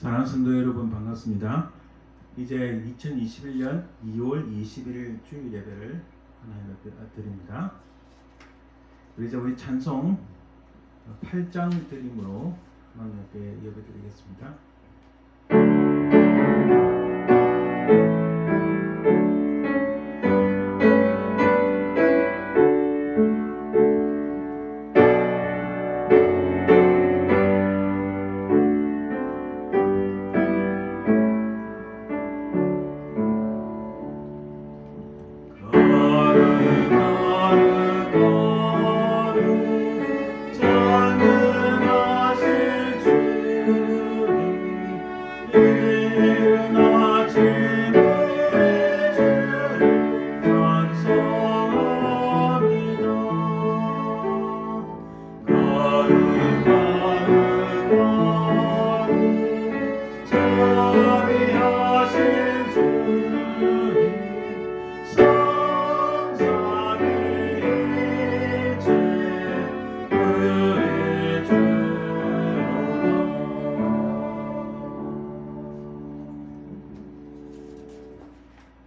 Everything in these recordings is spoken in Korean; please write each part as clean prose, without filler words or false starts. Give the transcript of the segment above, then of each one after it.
사랑하는 성도 여러분, 반갑습니다. 이제 2021년 2월 21일 주일 예배를 하나님 앞에 드립니다. 우리 찬송 8장 드림으로 하나님 앞에 예배 드리겠습니다.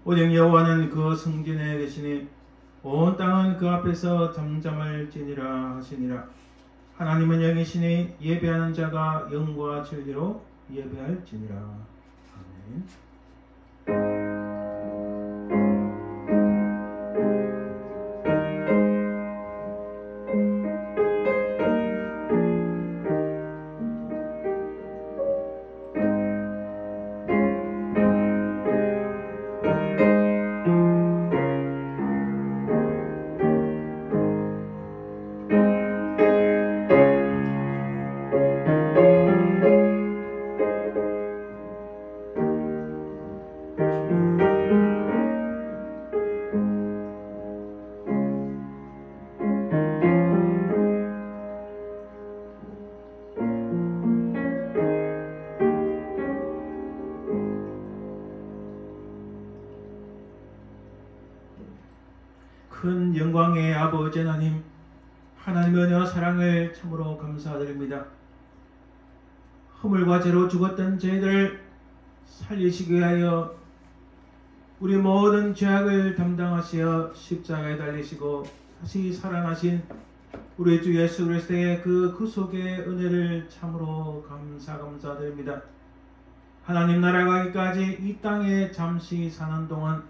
오직 여호와는 그 성전에 계시니 온 땅은 그 앞에서 잠잠할지니라 하시니라. 하나님은 영이시니 예배하는 자가 영과 진리로 예배할지니라. 아멘. 큰 영광의 아버지 하나님, 하나님의 은혜와 사랑을 참으로 감사드립니다. 허물과 죄로 죽었던 저희들을 살리시기 위하여 우리 모든 죄악을 담당하시어 십자가에 달리시고 다시 살아나신 우리 주 예수 그리스도의 그 구속의 은혜를 참으로 감사드립니다. 하나님 나라가 가기까지 이 땅에 잠시 사는 동안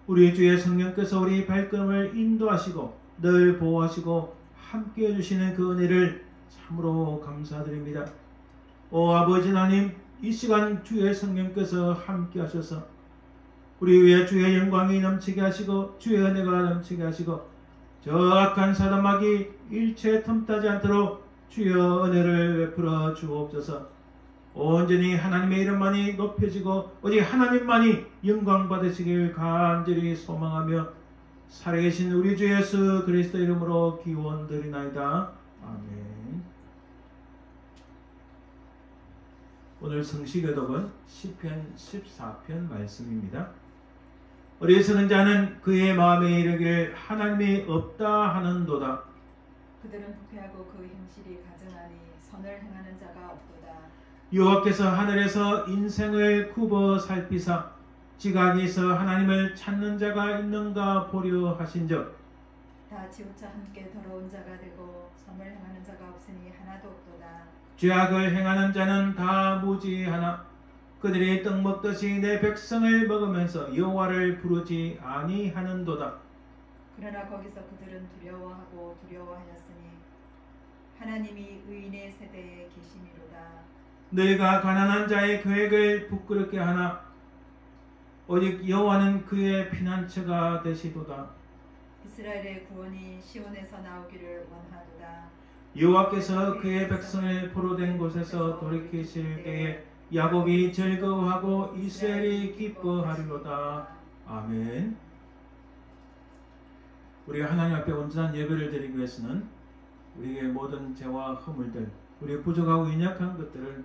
우리 주의 성령께서 우리 발걸음을 인도하시고 늘 보호하시고 함께해 주시는 그 은혜를 참으로 감사드립니다. 오 아버지 하나님, 이 시간 주의 성령께서 함께 하셔서 우리 위에 주의 영광이 넘치게 하시고 주의 은혜가 넘치게 하시고 저 악한 사단마귀 일체 틈타지 않도록 주여 은혜를 베풀어 주옵소서. 온전히 하나님의 이름만이 높여지고 오직 하나님만이 영광 받으시길 간절히 소망하며 살아계신 우리 주 예수 그리스도 이름으로 기원드리나이다. 아멘. 오늘 성시교독은 시편 14편 말씀입니다. 어리석은 자는 그의 마음에 이르기를 하나님이 없다 하는도다. 그들은 부패하고 그 행실이 가증하니 선을 행하는 자가 없도다. 여호와께서 하늘에서 인생을 굽어 살피사 지각에서 하나님을 찾는 자가 있는가 보려 하신즉 다 지우쳐 함께 더러운 자가 되고 선을 행하는 자가 없으니 하나도 없도다. 죄악을 행하는 자는 다 무지하나 그들이 떡 먹듯이 내 백성을 먹으면서 여호와를 부르지 아니하는도다. 그러나 거기서 그들은 두려워하고 두려워하였으니 하나님이 의인의 세대에 계심이로다. 너희가 가난한 자의 계획을 부끄럽게 하나 오직 여호와는 그의 피난처가 되시도다. 이스라엘의 구원이 시온에서 나오기를 원하도다. 여호와께서 그의 백성을 포로된 곳에서 돌이키실 때에 야곱이 즐거워하고 이스라엘이 기뻐하리로다. 아멘. 우리가 하나님 앞에 온전한 예배를 드리기 위해서는 우리의 모든 죄와 허물들, 우리의 부족하고 연약한 것들을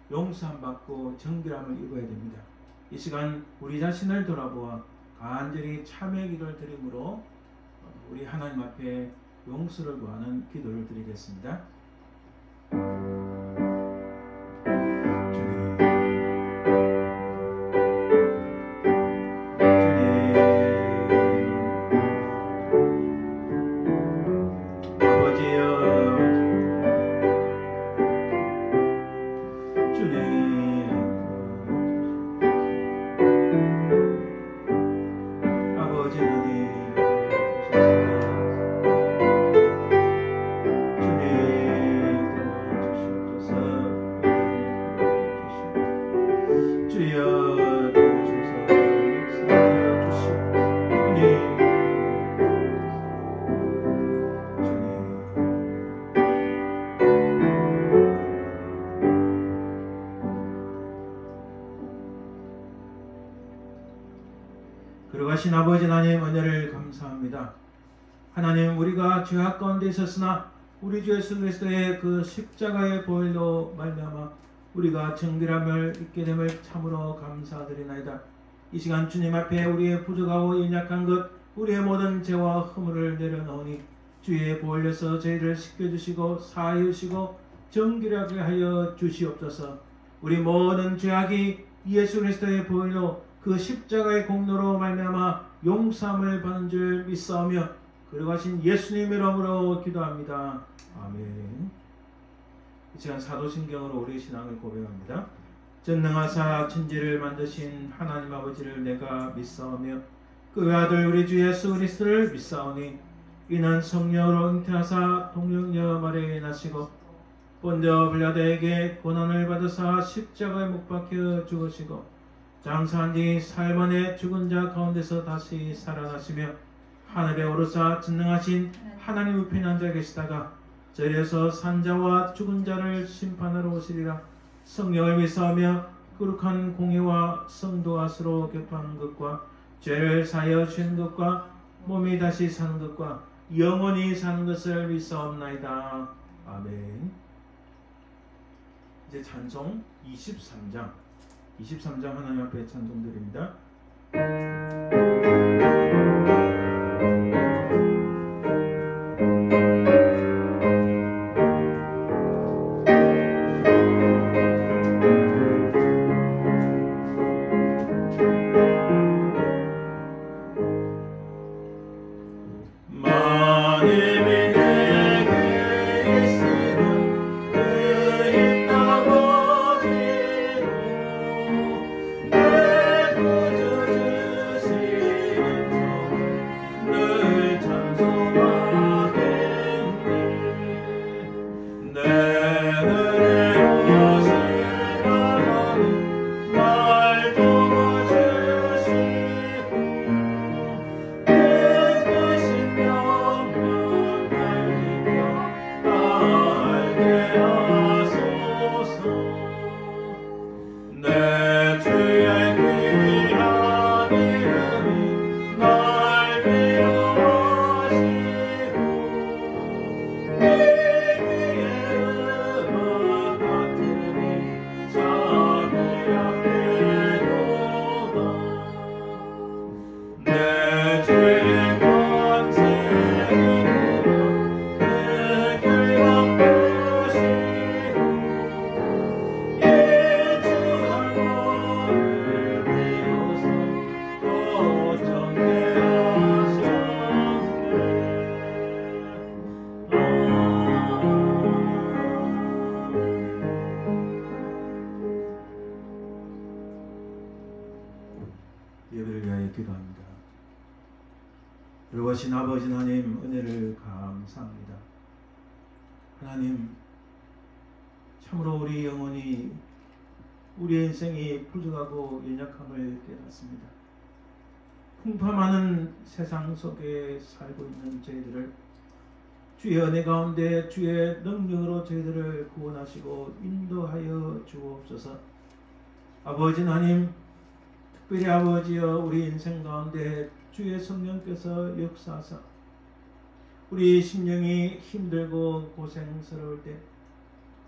용서함 받고 정결함을 입어야 됩니다. 이 시간 우리 자신을 돌아보아 간절히 참회 기도를 드림으로 우리 하나님 앞에 용서를 구하는 기도를 드리겠습니다. 주님 그러하신 아버지 하나님 은혜를 감사합니다. 하나님, 우리가 죄악 가운데 있었으나 우리 주 예수 그리스도의 그 십자가의 보혈로 말미암아 우리가 정결함을 입게 됨을 참으로 감사드리나이다. 이 시간 주님 앞에 우리의 부족하고 연약한 것, 우리의 모든 죄와 허물을 내려놓으니 주의 보혈로서 저희를 씻겨주시고 사하여 주시고 정결하게 하여 주시옵소서. 우리 모든 죄악이 예수 그리스도의 보혈로 그 십자가의 공로로 말미암아 용서함을 받는 줄 믿사오며 그러하신 예수님의 이름으로 기도합니다. 아멘. 이 시간 사도신경으로 우리의 신앙을 고백합니다. 전능하사 천지를 만드신 하나님 아버지를 내가 믿사오며 그 외아들 우리 주 예수 그리스도를 믿사오니 이는 성령으로 잉태하사 동령녀 마리아에 나시고 본저 빌라도에게 고난을 받으사 십자가에 못 박혀 죽으시고 장사한 지 사흘 만에 죽은 자 가운데서 다시 살아나시며 하늘에 오르사 전능하신 하나님 우편에 앉아 계시다가 저리에서 산자와 죽은 자를 심판하러 오시리라. 성령을 믿사오며 거룩한 공의와 성도와 서로 교통하는 것과 죄를 사하여 주시는 것과 몸이 다시 사는 것과 영원히 사는 것을 믿사옵나이다. 아멘. 이제 찬송 23장 하나님 앞에 찬송드립니다. 예배를 위하여 기도합니다. 그러신 아버지 하나님 은혜를 감사합니다. 하나님, 참으로 우리 영혼이, 우리 인생이 부족하고 연약함을 깨닫습니다. 풍파많은 세상 속에 살고 있는 저희들을 주의 은혜 가운데 주의 능력으로 저희들을 구원하시고 인도하여 주옵소서. 아버지 하나님, 특별히 아버지여 우리 인생 가운데 주의 성령께서 역사하사 우리 심령이 힘들고 고생스러울 때,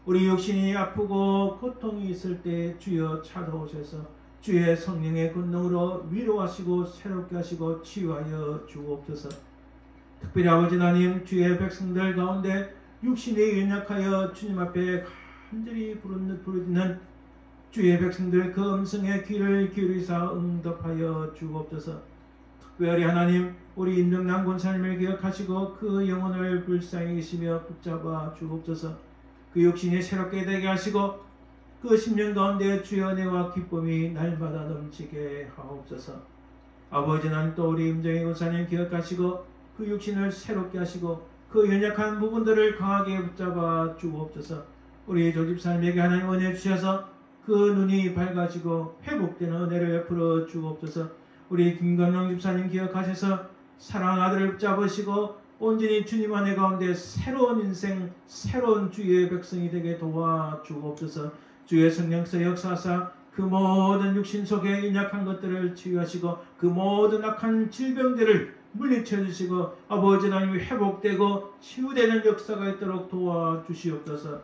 우리 육신이 아프고 고통이 있을 때 주여 찾아오셔서 주의 성령의 권능으로 위로하시고 새롭게 하시고 치유하여 주옵소서. 특별히 아버지 하나님, 주의 백성들 가운데 육신이 연약하여 주님 앞에 간절히 부르짖는 주의 백성들 그 음성에 귀를 기울이사 응답하여 주옵소서. 특별히 하나님, 우리 임정남 권사님을 기억하시고 그 영혼을 불쌍히 계시며 붙잡아 주옵소서. 그 육신이 새롭게 되게 하시고 그 심령 가운데 주의 은혜와 기쁨이 날마다 넘치게 하옵소서. 아버지, 난 또 우리 임정희 권사님 기억하시고 그 육신을 새롭게 하시고 그 연약한 부분들을 강하게 붙잡아 주옵소서. 우리 조집사님에게 하나님 은혜 주셔서 그 눈이 밝아지고 회복되는 은혜를 베풀어 주옵소서. 우리 김건영 집사님 기억하셔서 사랑하는 아들을 붙잡으시고 온전히 주님 안에 가운데 새로운 인생, 새로운 주의 백성이 되게 도와 주옵소서. 주의 성령께서 역사하사 그 그 모든 육신 속에 인약한 것들을 치유하시고 그 모든 악한 질병들을 물리쳐 주시고 아버지 하나님 회복되고 치유되는 역사가 있도록 도와주시옵소서.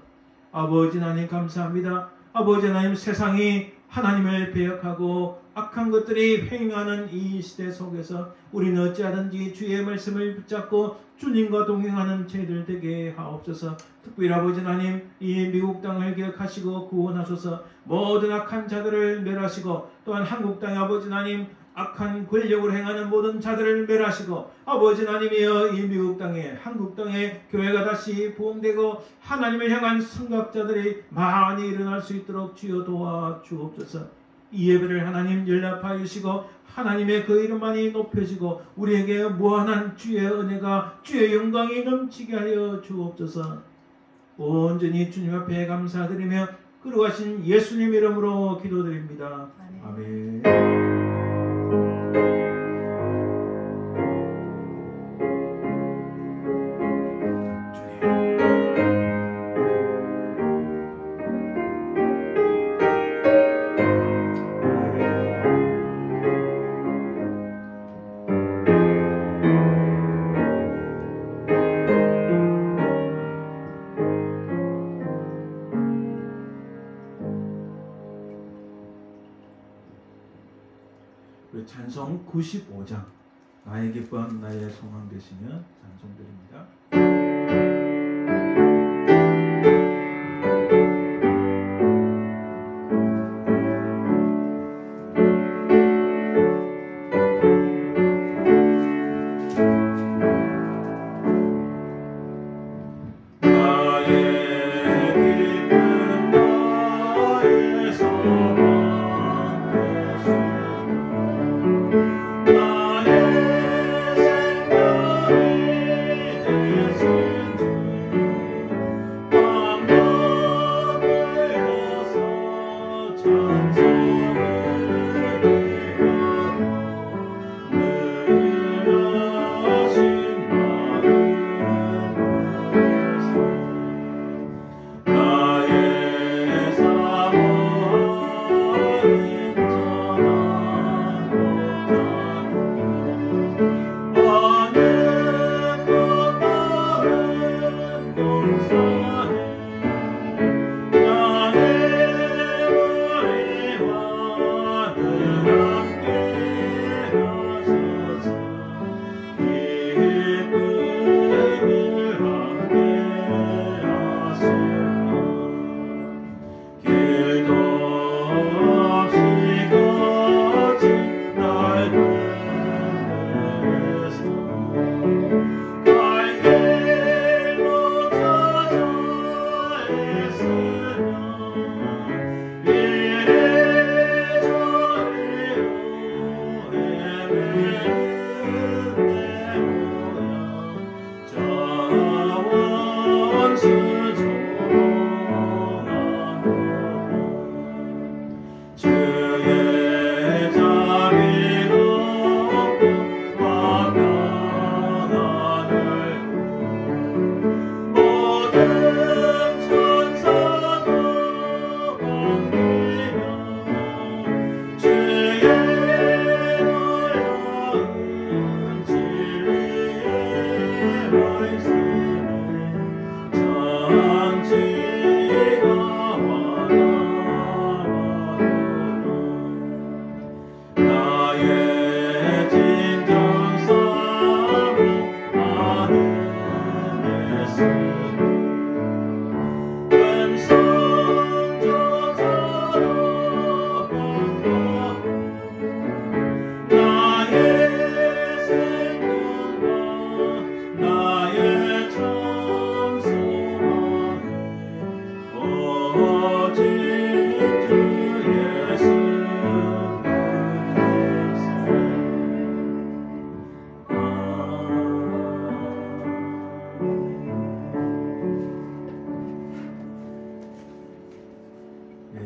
아버지 하나님 감사합니다. 아버지 하나님 세상이 하나님을 배역하고 악한 것들이 횡행하는 이 시대 속에서 우리는 어찌하든지 주의 말씀을 붙잡고 주님과 동행하는 저희들 되게 하옵소서. 특별히 아버지 하나님 이 미국 땅을 기억하시고 구원하소서. 모든 악한 자들을 멸하시고 또한 한국 땅의 아버지 하나님 악한 권력으로 행하는 모든 자들을 멸하시고 아버지 하나님이여 이 미국 땅에 한국 땅에 교회가 다시 부흥되고 하나님을 향한 선각자들이 많이 일어날 수 있도록 주여 도와주옵소서. 이 예배를 하나님 연락하여 주시고 하나님의 그 이름만이 높여지고 우리에게 무한한 주의 은혜가 주의 영광이 넘치게 하여 주옵소서. 온전히 주님 앞에 감사드리며 거룩하신 예수님 이름으로 기도드립니다. 아멘. 찬송 95장 나의 기쁨 나의 소망 되시면 찬송드립니다.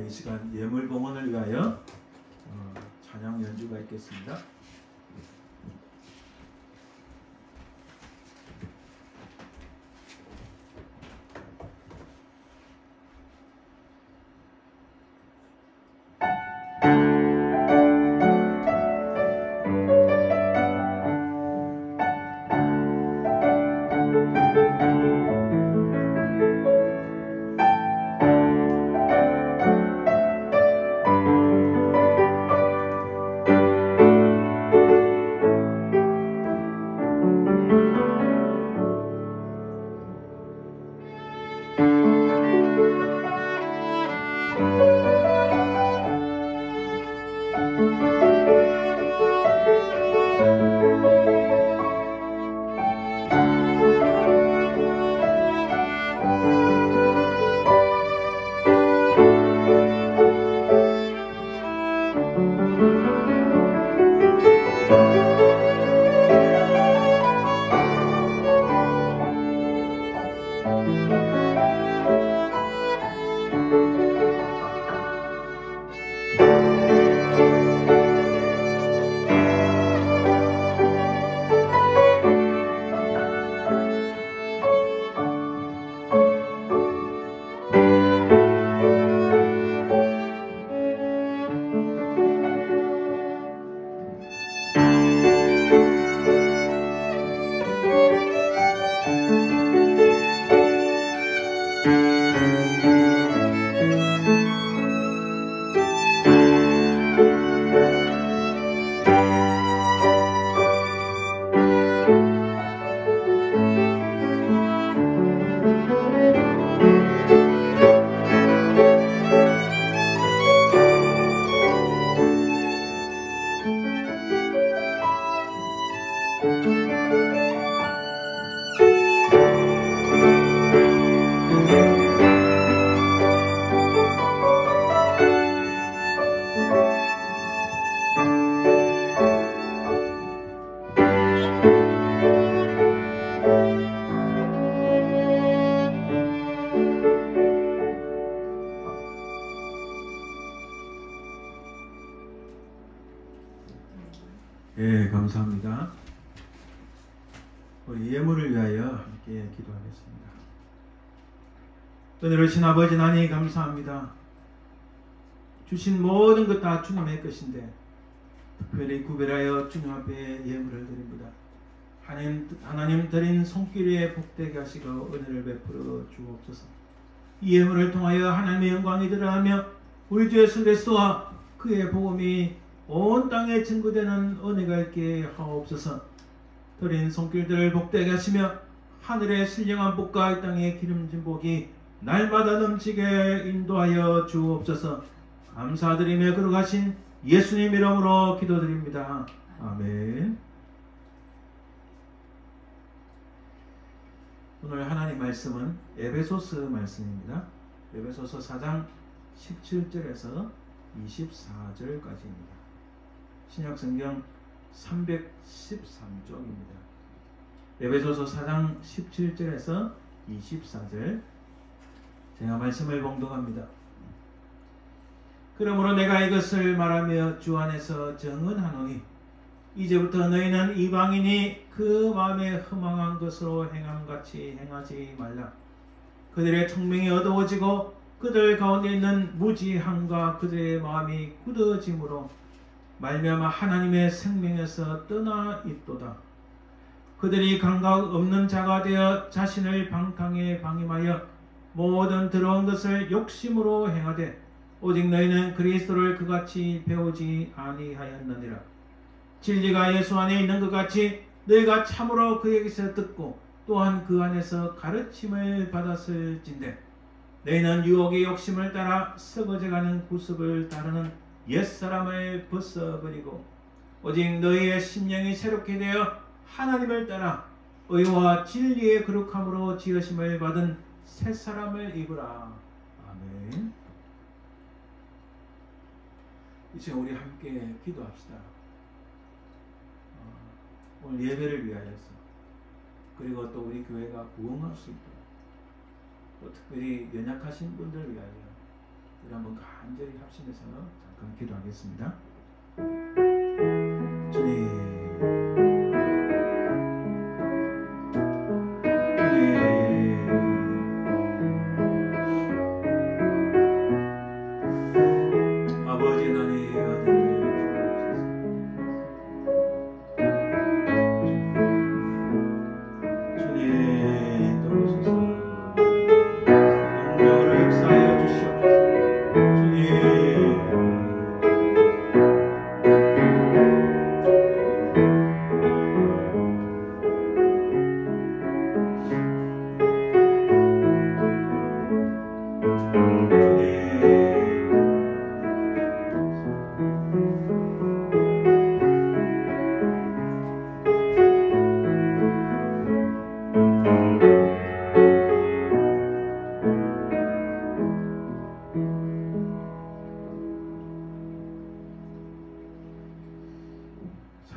이 시간 예물 봉헌을 위하여 찬양 연주가 있겠습니다. 예, 감사합니다. 우리 예물을 위하여 함께 기도하겠습니다. 은혜로우신 아버지 하나님 감사합니다. 주신 모든 것 다 주님의 것인데 특별히 구별하여 주님 앞에 예물을 드립니다. 하나님 드린 손길에 복되게 하시고 은혜를 베풀어 주옵소서. 이 예물을 통하여 하나님의 영광이 드러나며 우리 주 예수 그리스도와 그의 복음이 온 땅에 증거되는 은혜가 있게 하옵소서. 드린 손길들을 복되게 하시며 하늘의 신령한 복과 이 땅의 기름진 복이 날마다 넘치게 인도하여 주옵소서. 감사드리며 거룩하신 예수님 이름으로 기도드립니다. 아멘. 오늘 하나님 말씀은 에베소서 말씀입니다. 에베소서 4장 17절에서 24절까지입니다. 신약성경 313쪽입니다. 에베소서 4장 17절에서 24절 제가 말씀을 봉독합니다. 그러므로 내가 이것을 말하며 주 안에서 정언하노니 이제부터 너희는 이방인이 그 마음에 허망한 것으로 행함같이 행하지 말라. 그들의 청명이 어두워지고 그들 가운데 있는 무지함과 그들의 마음이 굳어짐으로 말미암아 하나님의 생명에서 떠나 있도다. 그들이 감각 없는 자가 되어 자신을 방탕에 방임하여 모든 더러운 것을 욕심으로 행하되 오직 너희는 그리스도를 그같이 배우지 아니하였느니라. 진리가 예수 안에 있는 것 같이 너희가 참으로 그에게서 듣고 또한 그 안에서 가르침을 받았을진대 너희는 유혹의 욕심을 따라 썩어져가는 구습을 따르는 옛사람을 벗어버리고 오직 너희의 심령이 새롭게 되어 하나님을 따라 의와 진리의 거룩함으로 지으심을 받은 새사람을 입으라. 아멘. 이제 우리 함께 기도합시다. 오늘 예배를 위하여서 그리고 또 우리 교회가 부흥할 수 있도록 또 특별히 연약하신 분들 위하여 우리 한번 간절히 합심해서 잠깐 기도하겠습니다. 주님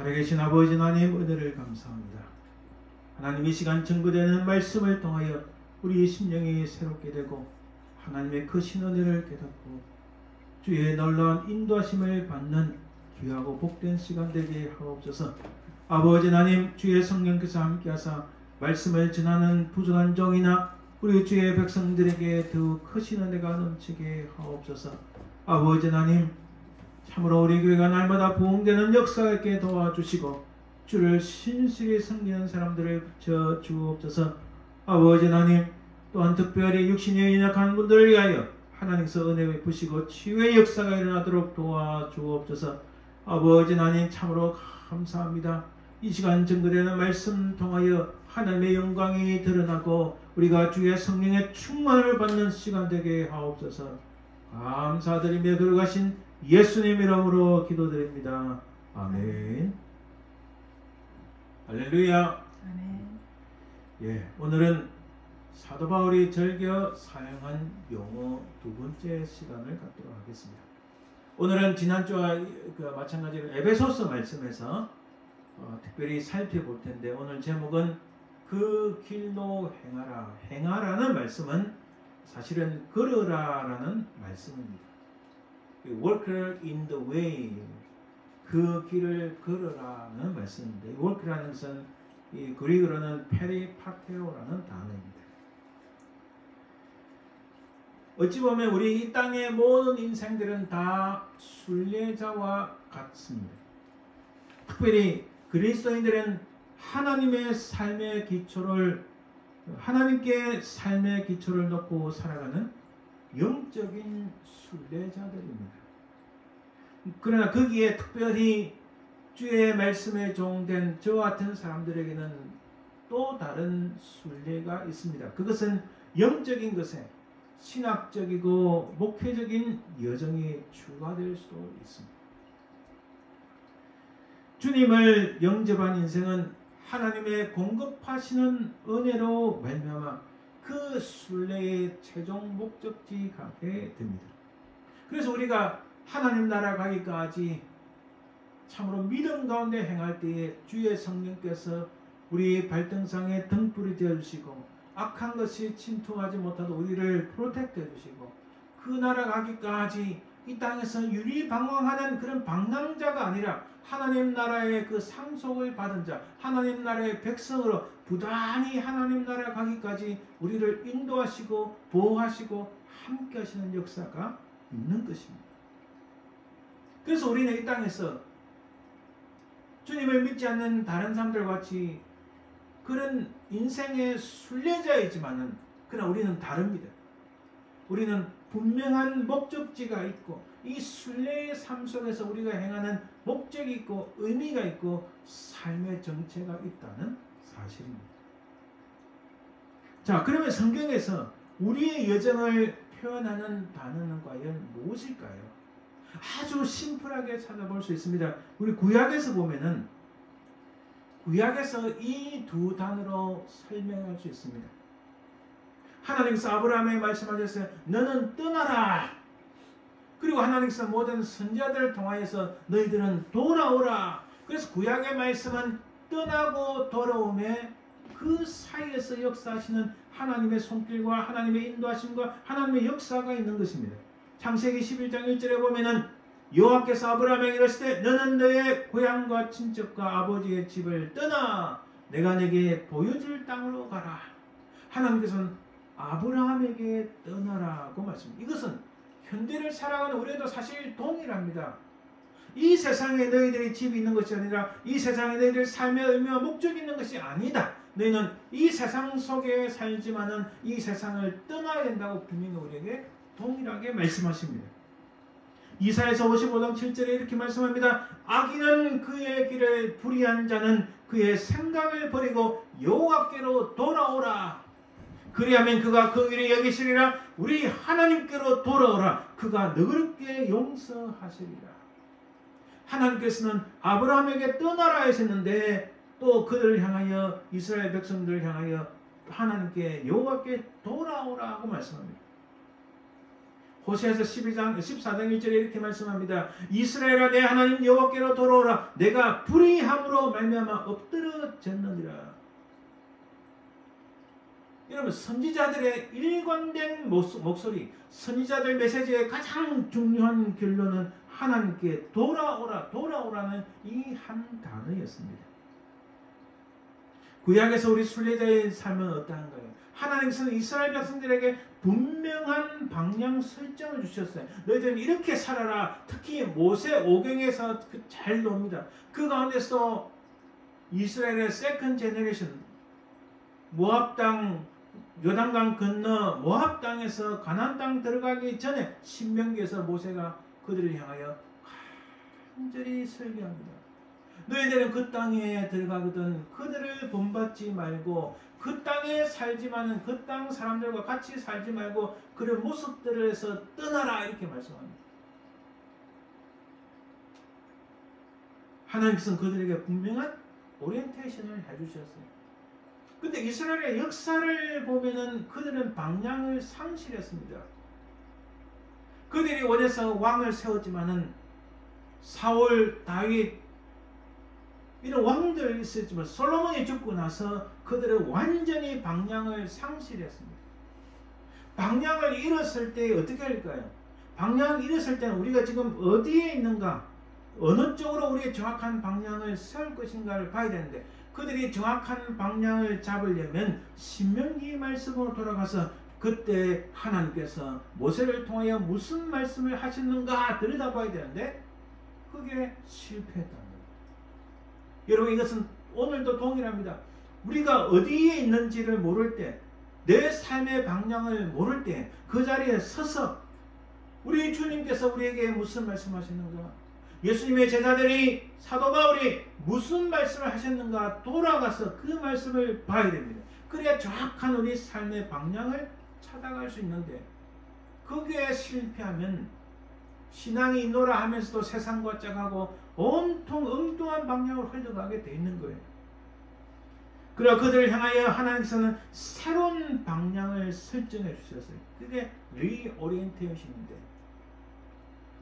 살아계신 아버지 하나님 은혜를 감사합니다. 하나님 이 시간 증거되는 말씀을 통하여 우리 심령이 새롭게 되고 하나님의 크신 은혜를 깨닫고 주의 놀라운 인도하심을 받는 귀하고 복된 시간 되게 하옵소서. 아버지 하나님 주의 성령께서 함께하사 말씀을 전하는 부족한 종이나 우리 주의 백성들에게 더욱 크신 은혜가 넘치게 하옵소서. 아버지 하나님 참으로 우리 교회가 날마다 부흥되는 역사가 있게 도와주시고 주를 신실히 섬기는 사람들을 붙여 주옵소서. 아버지 하나님 또한 특별히 육신이 연약한 분들을 위하여 하나님께서 은혜 베푸시고 치유의 역사가 일어나도록 도와주옵소서. 아버지 하나님 참으로 감사합니다. 이 시간 증거되는 말씀 통하여 하나님의 영광이 드러나고 우리가 주의 성령의 충만을 받는 시간 되게 하옵소서. 감사드리며 들어가신 예수님 이름으로 기도드립니다. 아멘. 할렐루야. 아멘. 예, 오늘은 사도 바울이 즐겨 사용한 용어 두 번째 시간을 갖도록 하겠습니다. 오늘은 지난주와 마찬가지로 에베소서 말씀에서 특별히 살펴볼 텐데 오늘 제목은 그 길로 행하라. 행하라는 말씀은 사실은 걸으라라는 말씀입니다. Walk in the way. 그 길을 걸으라는 말씀인데 walk라는 것은 이 그리그로는 페리파테오라는 단어입니다. 어찌 보면 우리 이 땅의 모든 인생들은 다 순례자와 같습니다. 특별히 그리스도인들은 하나님께 삶의 기초를 놓고 살아가는 영적인 순례자들입니다. 그러나 거기에 특별히 주의 말씀에 종된 저와 같은 사람들에게는 또 다른 순례가 있습니다. 그것은 영적인 것에 신학적이고 목회적인 여정이 추가될 수도 있습니다. 주님을 영접한 인생은 하나님의 공급하시는 은혜로 말미암아 그 순례의 최종 목적지 가게 됩니다. 그래서 우리가 하나님 나라 가기까지 참으로 믿음 가운데 행할 때에 주의 성령께서 우리 발등상에 등불이 되어주시고 악한 것이 침투하지 못하도록 우리를 프로텍트해 주시고 그 나라 가기까지 이 땅에서 유리방황하는 그런 방랑자가 아니라 하나님 나라의 그 상속을 받은 자, 하나님 나라의 백성으로 부단히 하나님 나라 가기까지 우리를 인도하시고 보호하시고 함께 하시는 역사가 있는 것입니다. 그래서 우리는 이 땅에서 주님을 믿지 않는 다른 사람들과 같이 그런 인생의 순례자이지만은 그러나 우리는 다릅니다. 우리는 분명한 목적지가 있고 이 순례의 삶 속에서 우리가 행하는 목적이 있고 의미가 있고 삶의 정체가 있다는 사실입니다. 자, 그러면 성경에서 우리의 여정을 표현하는 단어는 과연 무엇일까요? 아주 심플하게 찾아볼 수 있습니다. 우리 구약에서 보면은 구약에서 이 두 단어로 설명할 수 있습니다. 하나님께서 아브라함에게 말씀하셨어요. 너는 떠나라. 그리고 하나님께서 모든 선지자들을 통하여서 너희들은 돌아오라. 그래서 구약의 말씀은 떠나고 돌아옴에 그 사이에서 역사하시는 하나님의 손길과 하나님의 인도하심과 하나님의 역사가 있는 것입니다. 창세기 11장 1절에 보면은 여호와께서 아브라함에게 이르시되 너는 너의 고향과 친척과 아버지의 집을 떠나 내가 네게 보여줄 땅으로 가라. 하나님께서는 아브라함에게 떠나라고 말씀합니다. 이것은 현대를 살아가는 우리도 사실 동일합니다. 이 세상에 너희들이 집이 있는 것이 아니라 이 세상에 너희들 삶의 의미와 목적이 있는 것이 아니다. 너희는 이 세상 속에 살지만은 이 세상을 떠나야 된다고 분명히 우리에게 동일하게 말씀하십니다. 이사야서 55장 7절에 이렇게 말씀합니다. 악인은 그의 길을 불의한 자는 그의 생각을 버리고 여호와께로 돌아오라. 그리하면 그가 그 일을 여기시리라. 우리 하나님께로 돌아오라. 그가 너그럽게 용서하시리라. 하나님께서는 아브라함에게 떠나라 하셨는데 또 그들을 향하여 이스라엘 백성들을 향하여 하나님께 여호와께 돌아오라고 말씀합니다. 호세아서 14장 1절에 이렇게 말씀합니다. 이스라엘아 내 하나님 여호와께로 돌아오라. 내가 불의함으로 말미암아 엎드러졌느니라. 여러분, 선지자들의 일관된 목소리, 선지자들 메시지의 가장 중요한 결론은 하나님께 돌아오라는 이 한 단어였습니다. 구약에서 우리 순례자의 삶은 어떠한가요? 하나님께서는 이스라엘 백성들에게 분명한 방향 설정을 주셨어요. 너희들은 이렇게 살아라. 특히 모세 오경에서 잘 나옵니다. 그 가운데서 이스라엘의 세컨 제너레이션, 모압 땅, 요단강 건너 모압 땅에서 가나안 땅 들어가기 전에 신명기에서 모세가 그들을 향하여 간절히 설교합니다. 너희들은 그 땅에 들어가거든 그들을 본받지 말고 그 땅에 살지만은 그 땅 사람들과 같이 살지 말고 그런 모습들에서 떠나라 이렇게 말씀합니다. 하나님께서는 그들에게 분명한 오리엔테이션을 해주셨어요. 근데 이스라엘의 역사를 보면은 그들은 방향을 상실했습니다. 그들이 원해서 왕을 세웠지만은 사울, 다윗 이런 왕들 있었지만 솔로몬이 죽고 나서 그들은 완전히 방향을 상실했습니다. 방향을 잃었을 때 어떻게 할까요? 방향을 잃었을 때는 우리가 지금 어디에 있는가? 어느 쪽으로 우리의 정확한 방향을 세울 것인가를 봐야 되는데 그들이 정확한 방향을 잡으려면 신명기 말씀으로 돌아가서 그때 하나님께서 모세를 통하여 무슨 말씀을 하셨는가 들여다봐야 되는데 그게 실패했다는 거예요. 여러분, 이것은 오늘도 동일합니다. 우리가 어디에 있는지를 모를 때, 내 삶의 방향을 모를 때 그 자리에 서서 우리 주님께서 우리에게 무슨 말씀하셨는가, 예수님의 제자들이 사도 바울이 무슨 말씀을 하셨는가 돌아가서 그 말씀을 봐야 됩니다. 그래야 정확한 우리 삶의 방향을 찾아갈 수 있는데 거기에 실패하면 신앙이 있노라 하면서도 세상과 짝하고 온통 엉뚱한 방향으로 흘러가게 돼 있는 거예요. 그러나 그들을 향하여 하나님께서는 새로운 방향을 설정해 주셨어요. 그게 리오리엔테이션인데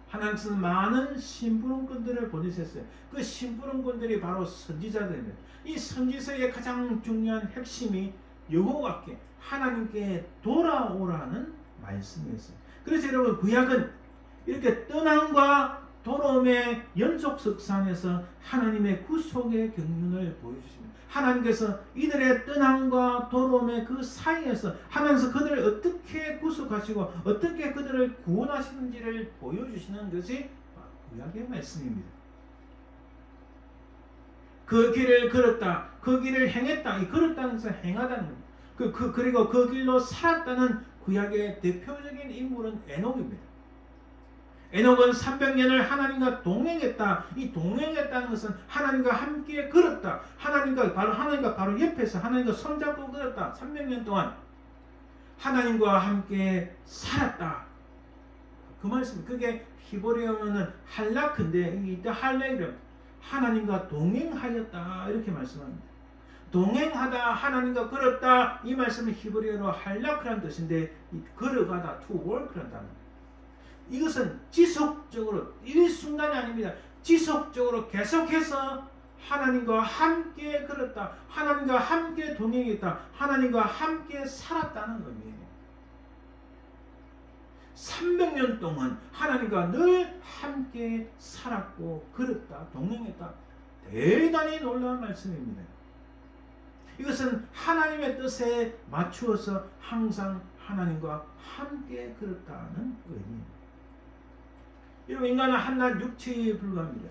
하나님께서는 많은 심부름꾼들을 보내셨어요. 그 심부름꾼들이 바로 선지자들입니다. 이 선지서의 가장 중요한 핵심이 여호와께 하나님께 돌아오라는 말씀이었어요. 그래서 여러분, 구약은 이렇게 떠남과 돌아옴의 연속석상에서 하나님의 구속의 경륜을 보여주십니다. 하나님께서 이들의 떠남과 돌아옴의 그 사이에서 하나님께서 그들을 어떻게 구속하시고 어떻게 그들을 구원하시는지를 보여주시는 것이 구약의 말씀입니다. 그 길을 걸었다, 그 길을 행했다, 이 걸었다는 것은 행하다는 겁니다. 그리고 그 길로 살았다는 구약의 대표적인 인물은 에녹입니다. 에녹은 300년을 하나님과 동행했다. 이 동행했다는 것은 하나님과 함께 걸었다. 하나님과 바로 옆에서 하나님과 손잡고 걸었다. 300년 동안 하나님과 함께 살았다. 그 말씀, 그게 히브리어로는 할라크인데 이때 할레이름, 하나님과 동행하였다 이렇게 말씀합니다. 동행하다, 하나님과 걸었다, 이 말씀은 히브리어로 할라크라는 뜻인데 걸어가다, to walk라는 단어. 이것은 지속적으로, 일순간이 아닙니다. 지속적으로 계속해서 하나님과 함께 걸었다, 하나님과 함께 동행했다, 하나님과 함께 살았다는 의미예요. 300년 동안 하나님과 늘 함께 살았고 걸었다, 동행했다. 대단히 놀라운 말씀입니다. 이것은 하나님의 뜻에 맞추어서 항상 하나님과 함께 걸었다는 의미입니다. 여러분, 인간은 한낱 육체에 불과합니다.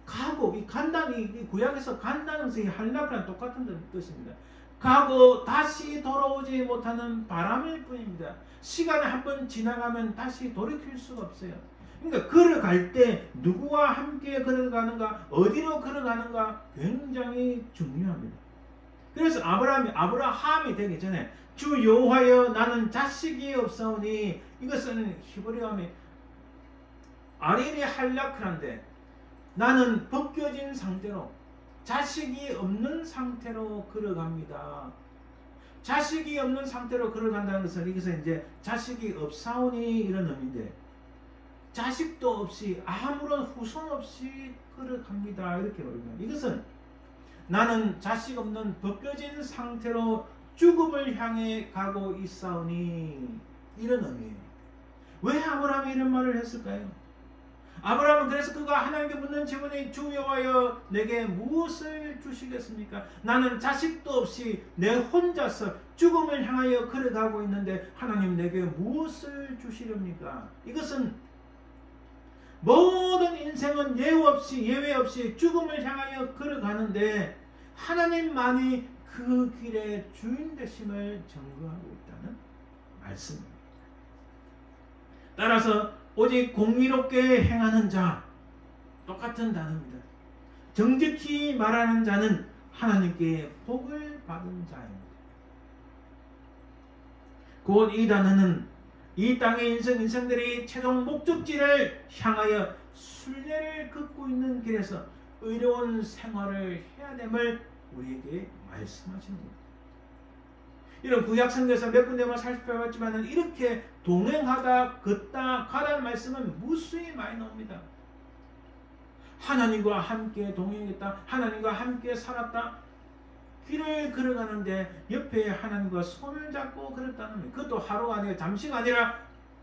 가고, 이 간다는, 구약에서 간다는 것이 할락이랑 똑같은 뜻입니다. 가고 다시 돌아오지 못하는 바람일 뿐입니다. 시간이 한번 지나가면 다시 돌이킬 수가 없어요. 그러니까 걸어갈 때 누구와 함께 걸어가는가, 어디로 걸어가는가 굉장히 중요합니다. 그래서 아브라함이 되기 전에 주 여호와여 나는 자식이 없사오니, 이것은 히브리어로 아리리 할라크란데 나는 벗겨진 상태로 자식이 없는 상태로 걸어갑니다. 자식이 없는 상태로 걸어간다는 것은 이것은 이제 자식이 없사오니 이런 의미인데 자식도 없이 아무런 후손 없이 걸어갑니다. 이렇게 말합니다. 이것은 나는 자식 없는 벗겨진 상태로 죽음을 향해 가고 있사오니 이런 의미예요. 왜 아브라함이 이런 말을 했을까요? 아브라함은 그래서 그가 하나님께 묻는 질문에 주 여호와여 내게 무엇을 주시겠습니까? 나는 자식도 없이 내 혼자서 죽음을 향하여 걸어가고 있는데 하나님 내게 무엇을 주시렵니까? 이것은 모든 인생은 예외 없이 죽음을 향하여 걸어가는데 하나님만이 그 길의 주인 되심을 증거하고 있다는 말씀입니다. 따라서 오직 공의롭게 행하는 자, 똑같은 단어입니다. 정직히 말하는 자는 하나님께 복을 받은 자입니다. 곧 이 단어는 이 땅의 인생들이 최종 목적지를 향하여 순례를 걷고 있는 길에서 의로운 생활을 해야 됨을 우리에게 말씀하시는 겁니다. 이런 구약성경에서 몇 군데만 살펴봤지만 이렇게 동행하다 걷다 가라는 말씀은 무수히 많이 나옵니다. 하나님과 함께 동행했다. 하나님과 함께 살았다. 길을 걸어가는데 옆에 하나님과 손을 잡고 걸었다는 겁니다. 그것도 하루가 아니라 잠시가 아니라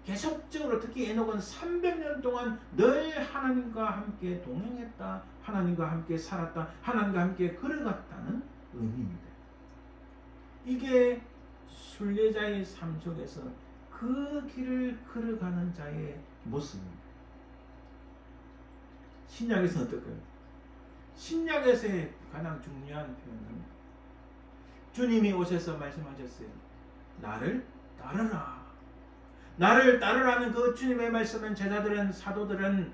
계속적으로 특히 에녹은 300년 동안 늘 하나님과 함께 동행했다. 하나님과 함께 살았다. 하나님과 함께 걸어갔다는 의미입니다. 이게 순례자의 삶 속에서 그 길을 걸어가는 자의 모습입니다. 신약에서는 어떨까요? 신약에서의 가장 중요한 표현은 주님이 오셔서 말씀하셨어요. 나를 따르라. 나를 따르라는 그 주님의 말씀은 제자들은 사도들은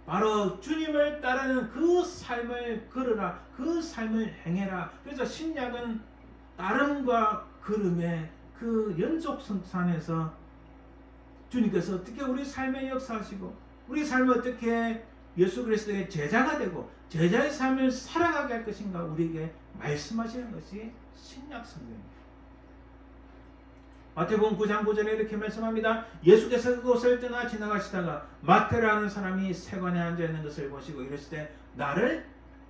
바로 주님을 따르는 그 삶을 걸으라. 그 삶을 행해라. 그래서 신약은 따름과 걸음의 그 연속선상에서 주님께서 어떻게 우리 삶에 역사하시고 우리 삶을 어떻게 예수 그리스도의 제자가 되고 제자의 삶을 살아가게 할 것인가 우리에게 말씀하시는 것이 신약 성경입니다. 마태복음 9장 9절에 이렇게 말씀합니다. 예수께서 그곳을 떠나 지나가시다가 마태라는 사람이 세관에 앉아있는 것을 보시고 이랬을 때 나를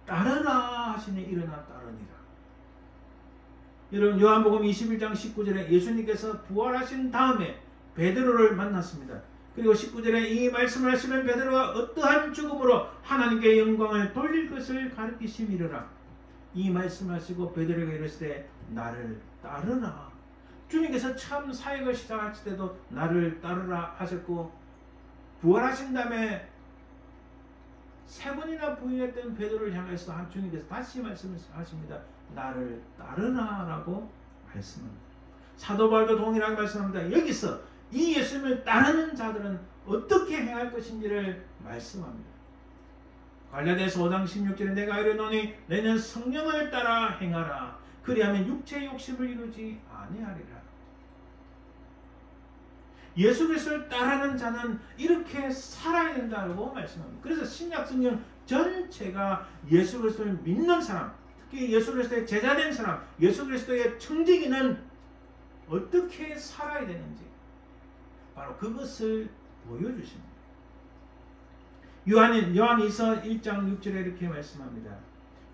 따르라 하시니 일어나 따르니라. 여러분 요한복음 21장 19절에 예수님께서 부활하신 다음에 베드로를 만났습니다. 그리고 19절에 이 말씀을 하시면 베드로가 어떠한 죽음으로 하나님께 영광을 돌릴 것을 가르치심이라. 이 말씀을 하시고 베드로에게 이르시되 때 나를 따르라. 주님께서 처음 사역을 시작하실 때도 나를 따르라 하셨고 부활하신 다음에 세 번이나 부인했던 베드로를 향해서 주님께서 다시 말씀하십니다. 나를 따르라 라고 말씀합니다. 사도 바울도 동일하게 말씀합니다. 여기서 이 예수님을 따르는 자들은 어떻게 행할 것인지를 말씀합니다. 갈라디아서 5장 16절에 내가 이르노니 너희는 성령을 따라 행하라. 그리하면 육체의 욕심을 이루지 아니하리라. 예수 그리스도를 따르는 자는 이렇게 살아야 된다고 말씀합니다. 그래서 신약 성경 전체가 예수 그리스도를 믿는 사람, 특히 예수 그리스도의 제자된 사람, 예수 그리스도의 청지기는 어떻게 살아야 되는지 바로 그것을 보여주십니다. 요한이서 1장 6절에 이렇게 말씀합니다.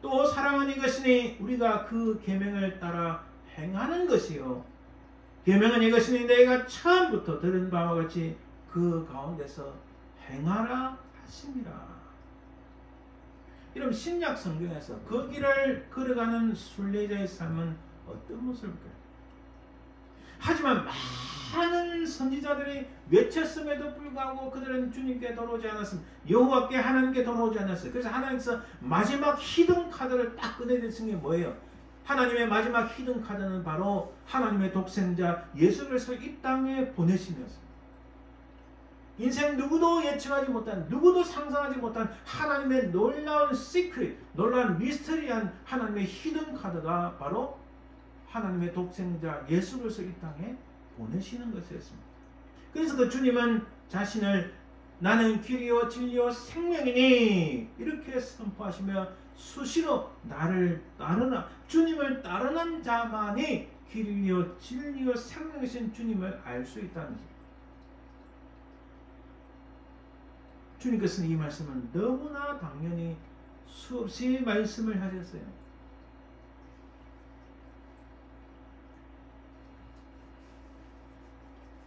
또 사랑은 이것이니 우리가 그 계명을 따라 행하는 것이요 계명은 이것이니 너희가 처음부터 들은 바와 같이 그 가운데서 행하라 하심이라. 이런 신약 성경에서 그 길을 걸어가는 순례자의 삶은 어떤 모습일까요? 하지만 많은 선지자들이 외쳤음에도 불구하고 그들은 주님께 돌아오지 않았습니다. 여호와께 하나님께 돌아오지 않았어요. 그래서 하나님께서 마지막 히든 카드를 딱 꺼내드린 게 뭐예요? 하나님의 마지막 히든 카드는 바로 하나님의 독생자 예수 그리스도를 이 땅에 보내시면서 인생 누구도 예측하지 못한 누구도 상상하지 못한 하나님의 놀라운 시크릿, 놀라운 미스터리한 하나님의 히든 카드가 바로 하나님의 독생자 예수 그리스도를 이 땅에 보내시는 것이었습니다. 그래서 그 주님은 자신을 나는 길이요 진리요 생명이니 이렇게 선포하시며 수시로 나를 따르나 주님을 따르는 자만이 길이요 진리요 생명이신 주님을 알 수 있다는 거죠. 주님께서는 이 말씀을 너무나 당연히 수없이 말씀을 하셨어요.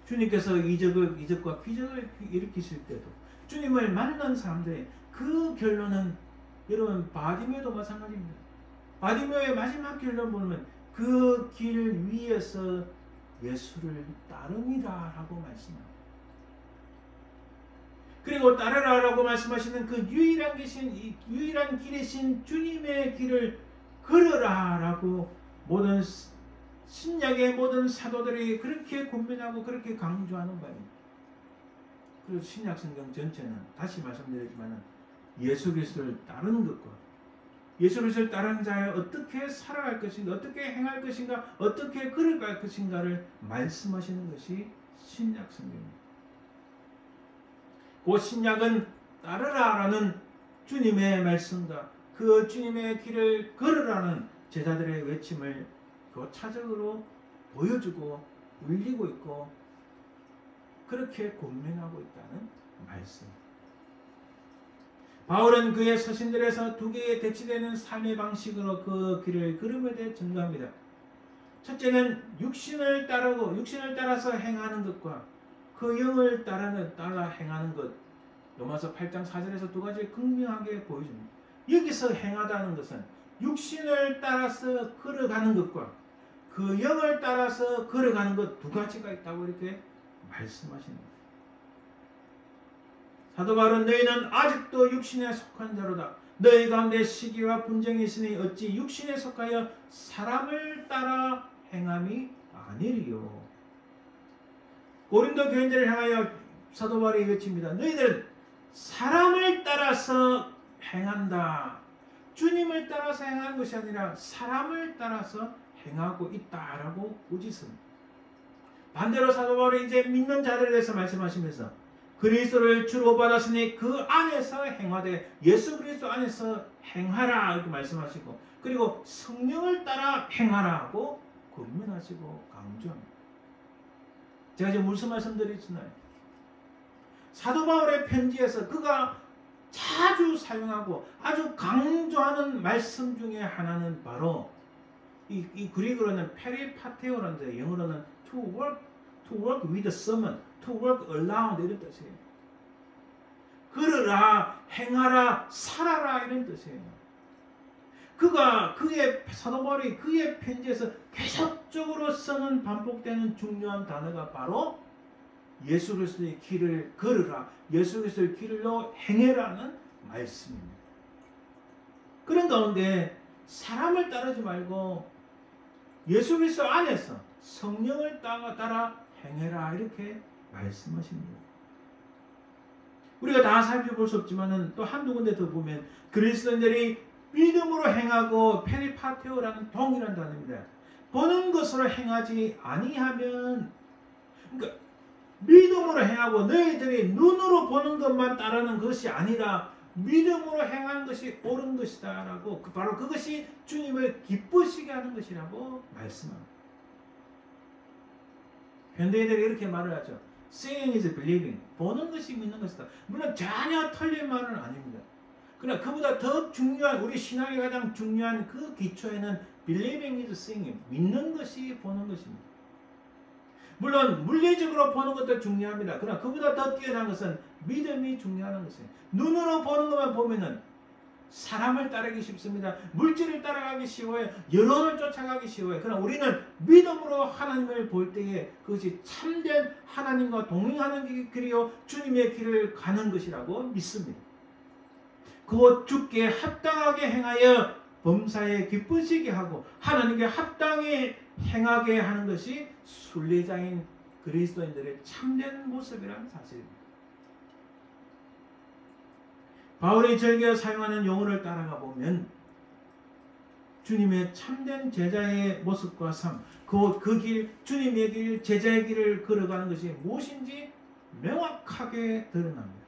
주님께서 이적과 기적을 일으키실 때도 주님을 만난 사람들의 그 결론은 여러분 바디메오도 마찬가지입니다. 바디메오의 마지막 결론 보면 그 길 위에서 예수를 따릅니다 라고 말씀합니다. 그리고 따르라라고 말씀하시는 그 유일한 길이신 주님의 길을 걸으라라고 모든 신약의 모든 사도들이 그렇게 권면하고 그렇게 강조하는 바입니다. 그리고 신약 성경 전체는 다시 말씀드리지만 예수 그리스도를 따르는 것과 예수 그리스도를 따르는 자에 어떻게 살아갈 것인가, 어떻게 행할 것인가, 어떻게 걸어갈 것인가를 말씀하시는 것이 신약 성경입니다. 그 신약은 따르라라는 주님의 말씀과 그 주님의 길을 걸으라는 제자들의 외침을 교차적으로 보여주고 울리고 있고 그렇게 권면하고 있다는 말씀. 바울은 그의 서신들에서 두 개의 대치되는 삶의 방식으로 그 길을 걸음에 대해 증거합니다. 첫째는 육신을 따라서 행하는 것과 그 영을 따라 행하는 것. 로마서 8장 4절에서 두 가지 극명하게 보여줍니다. 여기서 행하다는 것은 육신을 따라서 걸어가는 것과 그 영을 따라서 걸어가는 것 두 가지가 있다고 이렇게 말씀하십니다. 사도 바울은 너희는 아직도 육신에 속한 자로다. 너희 가운데 시기와 분쟁이 있으니 어찌 육신에 속하여 사람을 따라 행함이 아니리요. 고린도 교인들을 향하여 사도 바울이 외칩니다. 너희들은 사람을 따라서 행한다. 주님을 따라서 행하는 것이 아니라 사람을 따라서 행하고 있다라고 꾸짖습니다. 반대로 사도 바울이 이제 믿는 자들에 대해서 말씀하시면서 그리스도를 주로 받았으니 그 안에서 행하되 예수 그리스도 안에서 행하라 이렇게 말씀하시고 그리고 성령을 따라 행하라고 권면하시고 강조합니다. 제가 지금 무슨 말씀드리잖아요. 사도 바울의 편지에서 그가 자주 사용하고 아주 강조하는 말씀 중에 하나는 바로 이 그리그로는 페리파테오라는데 영어로는 to work with someone, to work around 이런 뜻이에요. 걸으라, 행하라, 살아라 이런 뜻이에요. 사도 바울이 그의 편지에서 계속적으로 쓰는 반복되는 중요한 단어가 바로 예수 그리스도의 길을 걸으라, 예수 그리스도의 길로 행해라는 말씀입니다. 그런 가운데 사람을 따르지 말고 예수 그리스도 안에서 성령을 따라 행해라 이렇게 말씀하십니다. 우리가 다 살펴볼 수 없지만 또 한두 군데 더 보면 그리스도인들이 믿음으로 행하고 페리파테오라는 동일한 단어입니다. 보는 것으로 행하지 아니하면 그러니까 믿음으로 행하고 너희들이 눈으로 보는 것만 따르는 것이 아니라 믿음으로 행하는 것이 옳은 것이다 라고 바로 그것이 주님을 기쁘시게 하는 것이라고 말씀합니다. 현대인들이 이렇게 말을 하죠. Seeing is believing. 보는 것이 믿는 것이다. 물론 전혀 틀린 말은 아닙니다. 그러나 그보다 더 중요한 우리 신앙의 가장 중요한 그 기초에는 believing is seeing. 믿는 것이 보는 것입니다. 물론 물리적으로 보는 것도 중요합니다. 그러나 그보다 더 뛰어난 것은 믿음이 중요한 것이에요. 눈으로 보는 것만 보면은 사람을 따르기 쉽습니다. 물질을 따라가기 쉬워요. 여론을 쫓아가기 쉬워요. 그러나 우리는 믿음으로 하나님을 볼 때에 그것이 참된 하나님과 동행하는 길이요 주님의 길을 가는 것이라고 믿습니다. 곧 주께 합당하게 행하여 범사에 기쁘시게 하고 하나님께 합당히 행하게 하는 것이 순례자인 그리스도인들의 참된 모습이라는 사실입니다. 바울이 즐겨 사용하는 용어를 따라가 보면 주님의 참된 제자의 모습과 삶, 그 길, 주님의 길, 제자의 길을 걸어가는 것이 무엇인지 명확하게 드러납니다.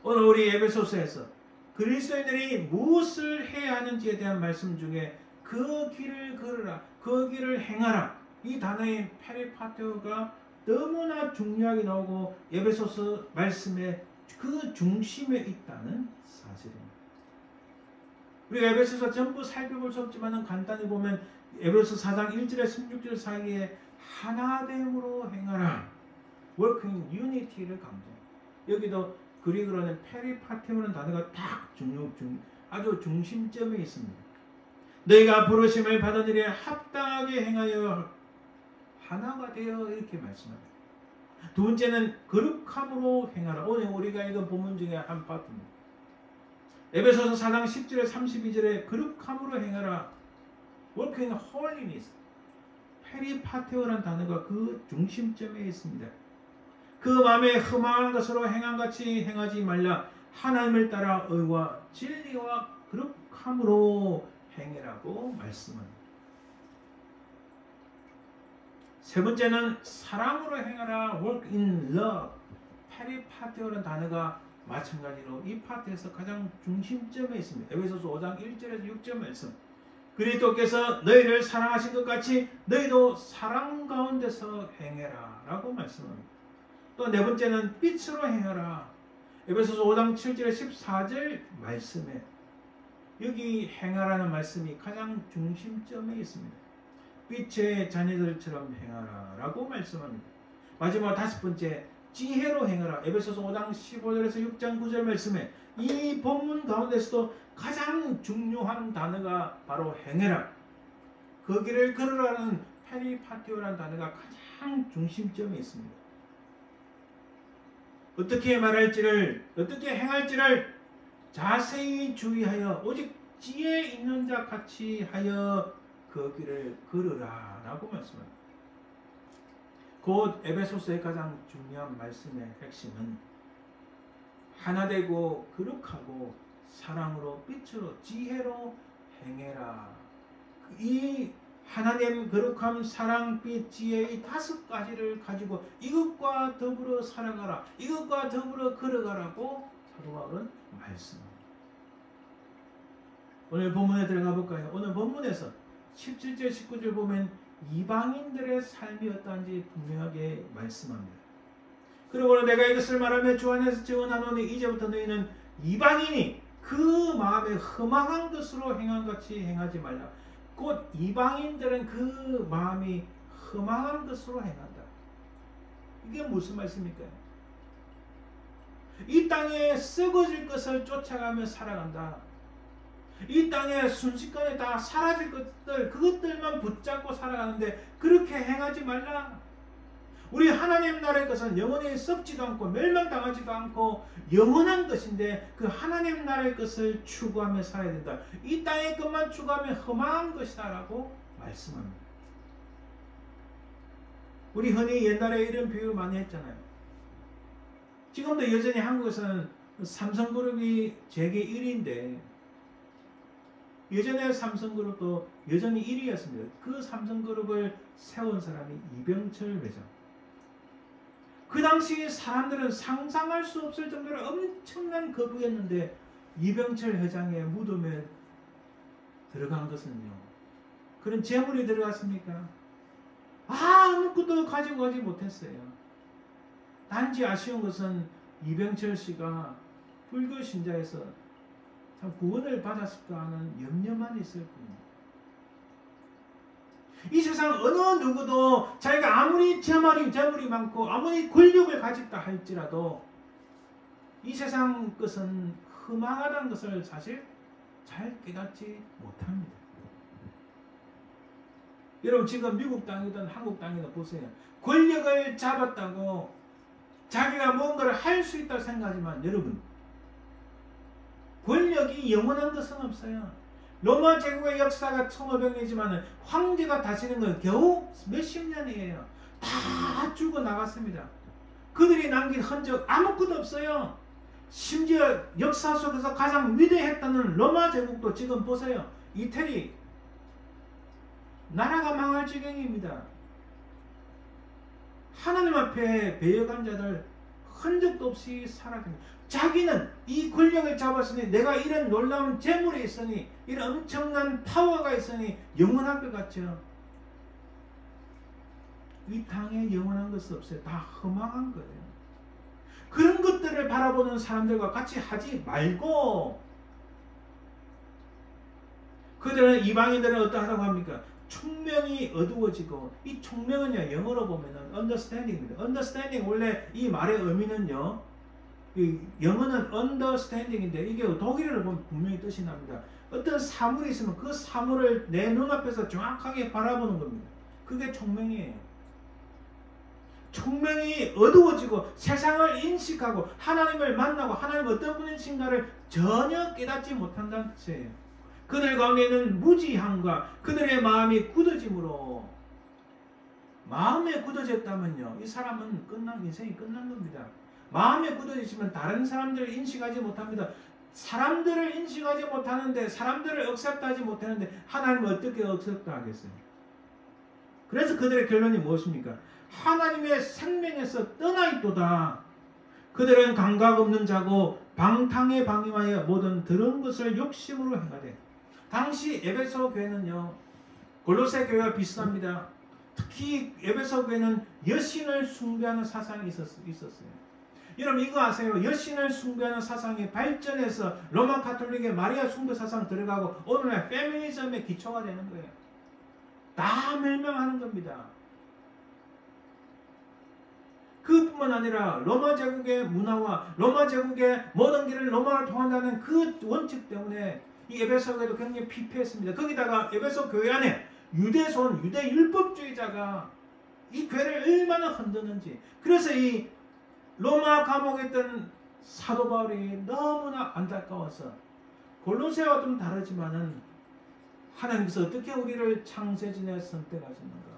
오늘 우리 에베소서에서 그리스도인들이 무엇을 해야 하는지에 대한 말씀 중에 그 길을 걸으라, 거기를 행하라. 이 단어의 페리파테오가 너무나 중요하게 나오고 에베소서 말씀의 그 중심에 있다는 사실입니다. 우리가 에베소서 전부 살펴볼 수 없지만 간단히 보면 에베소서 4장 1절에 16절 사이에 하나됨으로 행하라. Working Unity를 강조해요. 여기도 그리그로는 페리파테오라는 단어가 딱 아주 중심점에 있습니다. 너희가 부르심을 받은 일에 합당하게 행하여 하나가 되어 이렇게 말씀합니다. 두 번째는 거룩함으로 행하라. 오늘 우리가 읽은 본문 중에 한 파트입니다. 에베소서 4장 10절에 32절에 거룩함으로 행하라. Working Holiness. 페리파테오라는 단어가 그 중심점에 있습니다. 그 마음에 흠한 것으로 행한 같이 행하지 말라. 하나님을 따라 의와 진리와 거룩함으로 행해라고 말씀합니다. 세 번째는 사랑으로 행하라. Work in love. 페리파테오라는 단어가 마찬가지로 이 파트에서 가장 중심점에 있습니다. 에베소서 5장 1절에서 6절 말씀. 그리스도께서 너희를 사랑하신 것 같이 너희도 사랑 가운데서 행해라 라고 말씀합니다. 또 네 번째는 빛으로 행하라. 에베소서 5장 7절에 14절 말씀에 여기 행하라는 말씀이 가장 중심점에 있습니다. 빛의 자녀들처럼 행하라 라고 말씀합니다. 마지막 다섯 번째 지혜로 행하라. 에베소서 5장 15절에서 6장 9절 말씀에 이 본문 가운데서도 가장 중요한 단어가 바로 행해라. 거기를 걸으라는 페리파테오라는 단어가 가장 중심점에 있습니다. 어떻게 말할지를 어떻게 행할지를 자세히 주의하여 오직 지혜 있는 자 같이 하여 그 길을 걸으라 라고 말씀합니다. 곧 에베소서의 가장 중요한 말씀의 핵심은 하나되고 거룩하고 사랑으로 빛으로 지혜로 행해라. 이 하나님 거룩함 사랑 빛 지혜 이 다섯 가지를 가지고 이것과 더불어 살아가라. 이것과 더불어 걸어가라고 사도 바울은 말씀합니다. 오늘 본문에 들어가 볼까요? 오늘 본문에서 17절 19절 보면 이방인들의 삶이 어떠한지 분명하게 말씀합니다. 그러므로 내가 이것을 말하며 주 안에서 증언하노니 이제부터 너희는 이방인이 그 마음에 흠악한 것으로 행한 같이 행하지 말라. 곧 이방인들은 그 마음이 흠악한 것으로 행한다. 이게 무슨 말씀입니까? 이 땅에 썩어질 것을 쫓아가며 살아간다. 이 땅에 순식간에 다 사라질 것들 그것들만 붙잡고 살아가는데 그렇게 행하지 말라. 우리 하나님 나라의 것은 영원히 썩지도 않고 멸망당하지도 않고 영원한 것인데 그 하나님 나라의 것을 추구하며 살아야 된다. 이 땅의 것만 추구하면 험한 것이다 라고 말씀합니다. 우리 흔히 옛날에 이런 비유 많이 했잖아요. 지금도 여전히 한국에서는 삼성그룹이 세계 1위인데 예전에 삼성그룹도 여전히 1위였습니다. 그 삼성그룹을 세운 사람이 이병철 회장. 그 당시 사람들은 상상할 수 없을 정도로 엄청난 거부였는데 이병철 회장의 무덤에 들어간 것은요. 그런 재물이 들어갔습니까? 아무것도 가지고 가지 못했어요. 단지 아쉬운 것은 이병철 씨가 불교 신자에서 참 구원을 받았을까 하는 염려만 있을 뿐입니다. 이 세상 어느 누구도 자기가 아무리 재물이 많고 아무리 권력을 가졌다 할지라도 이 세상 것은 흠악하다는 것을 사실 잘 깨닫지 못합니다. 여러분 지금 미국 땅이든 한국 땅이든 보세요. 권력을 잡았다고 자기가 뭔가를 할 수 있다고 생각하지만 여러분 권력이 영원한 것은 없어요. 로마 제국의 역사가 1500년이지만 황제가 다스리는 건 겨우 몇십 년이에요. 다 죽어나갔습니다. 그들이 남긴 흔적 아무것도 없어요. 심지어 역사 속에서 가장 위대했다는 로마 제국도 지금 보세요. 이태리 나라가 망할 지경입니다. 하나님 앞에 배역한 자들 흔적도 없이 살아갑니다. 자기는 이 권력을 잡았으니 내가 이런 놀라운 재물이 있으니 이런 엄청난 파워가 있으니 영원할 것 같죠. 이 땅에 영원한 것은 없어요. 다 허망한 거예요. 그런 것들을 바라보는 사람들과 같이 하지 말고, 그들은, 이방인들은 어떠하다고 합니까? 총명이 어두워지고, 이 총명은요, 영어로 보면은 understanding입니다. understanding, 원래 이 말의 의미는요, 이 영어는 understanding인데, 이게 독일어로 보면 분명히 뜻이 납니다. 어떤 사물이 있으면 그 사물을 내 눈앞에서 정확하게 바라보는 겁니다. 그게 총명이에요. 총명이 어두워지고 세상을 인식하고 하나님을 만나고 하나님 어떤 분이신가를 전혀 깨닫지 못한다는 뜻이에요. 그들 가운데 있는 무지함과 그들의 마음이 굳어짐으로, 마음에 굳어졌다면요, 이 사람은 인생이 끝난 겁니다. 마음에 굳어지시면 다른 사람들을 인식하지 못합니다. 사람들을 인식하지 못하는데, 사람들을 억셉트하지 못하는데 하나님을 어떻게 억셉트하겠어요? 그래서 그들의 결론이 무엇입니까? 하나님의 생명에서 떠나 있도다. 그들은 감각 없는 자고 방탕에 방임하여 모든 들은 것을 욕심으로 행하되. 당시 에베소 교회는요, 골로새 교회와 비슷합니다. 특히 에베소 교회는 여신을 숭배하는 사상이 있었어요. 여러분 이거 아세요? 여신을 숭배하는 사상이 발전해서 로마 가톨릭의 마리아 숭배 사상 들어가고 오늘날 페미니즘의 기초가 되는 거예요. 다 멸망하는 겁니다. 그뿐만 아니라 로마 제국의 문화와 로마 제국의 모든 길을 로마를 통한다는 그 원칙 때문에 이 에베소 교회도 굉장히 피폐했습니다. 거기다가 에베소 교회 안에 유대손, 유대 율법주의자가 이 교회를 얼마나 흔드는지. 그래서 이 로마 감옥에 있던 사도 바울이 너무나 안타까워서, 골로새와 좀 다르지만은 하나님께서 어떻게 우리를 창세전에 선택하셨는가,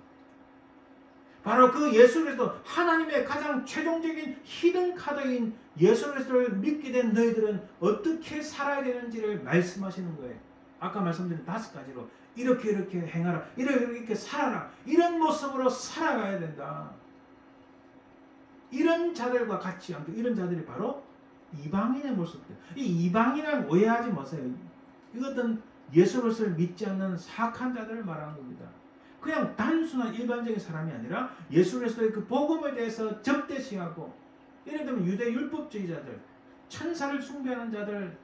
바로 그 예수 그리스도, 하나님의 가장 최종적인 히든 카드인 예수 그리스도를 믿게 된 너희들은 어떻게 살아야 되는지를 말씀하시는 거예요. 아까 말씀드린 5가지로 이렇게 행하라, 이렇게 살아라, 이런 모습으로 살아가야 된다. 이런 자들과 같이 함께, 이런 자들이 바로 이방인의 모습들. 이 이방인을 오해하지 마세요. 이것은 예수 그리스도를 믿지 않는 사악한 자들을 말하는 겁니다. 그냥 단순한 일반적인 사람이 아니라 예수 그리스도의 그 복음에 대해서 적대시하고, 예를 들면 유대 율법주의자들, 천사를 숭배하는 자들,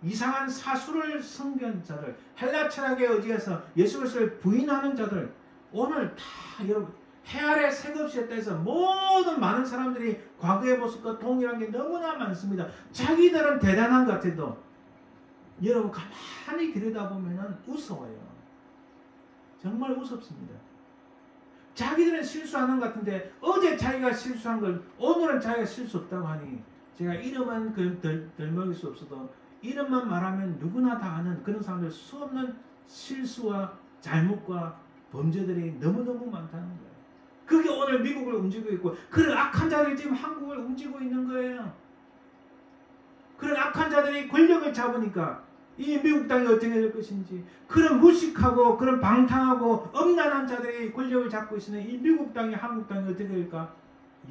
이상한 사수를 섬기는 자들, 헬라 철학에 의지해서 예수 그리스도를 부인하는 자들, 오늘 다 여러분 해 아래 색없이 했다 해서 모든 많은 사람들이 과거의 모습과 동일한 게 너무나 많습니다. 자기들은 대단한 것 같아도 여러분 가만히 들여다보면 우스워요. 정말 우습습니다. 자기들은 실수하는 것 같은데 어제 자기가 실수한 걸 오늘은 자기가 실수 없다고 하니, 제가 이름은 덜 먹일 수 없어도 이름만 말하면 누구나 다 아는 그런 사람들, 수없는 실수와 잘못과 범죄들이 너무너무 많다는 거예요. 그게 오늘 미국을 움직이고 있고, 그런 악한 자들이 지금 한국을 움직이고 있는 거예요. 그런 악한 자들이 권력을 잡으니까 이 미국 땅이 어떻게 될 것인지, 그런 무식하고 그런 방탕하고 엄난한 자들이 권력을 잡고 있으니 이 미국 땅이 한국 땅이 어떻게 될까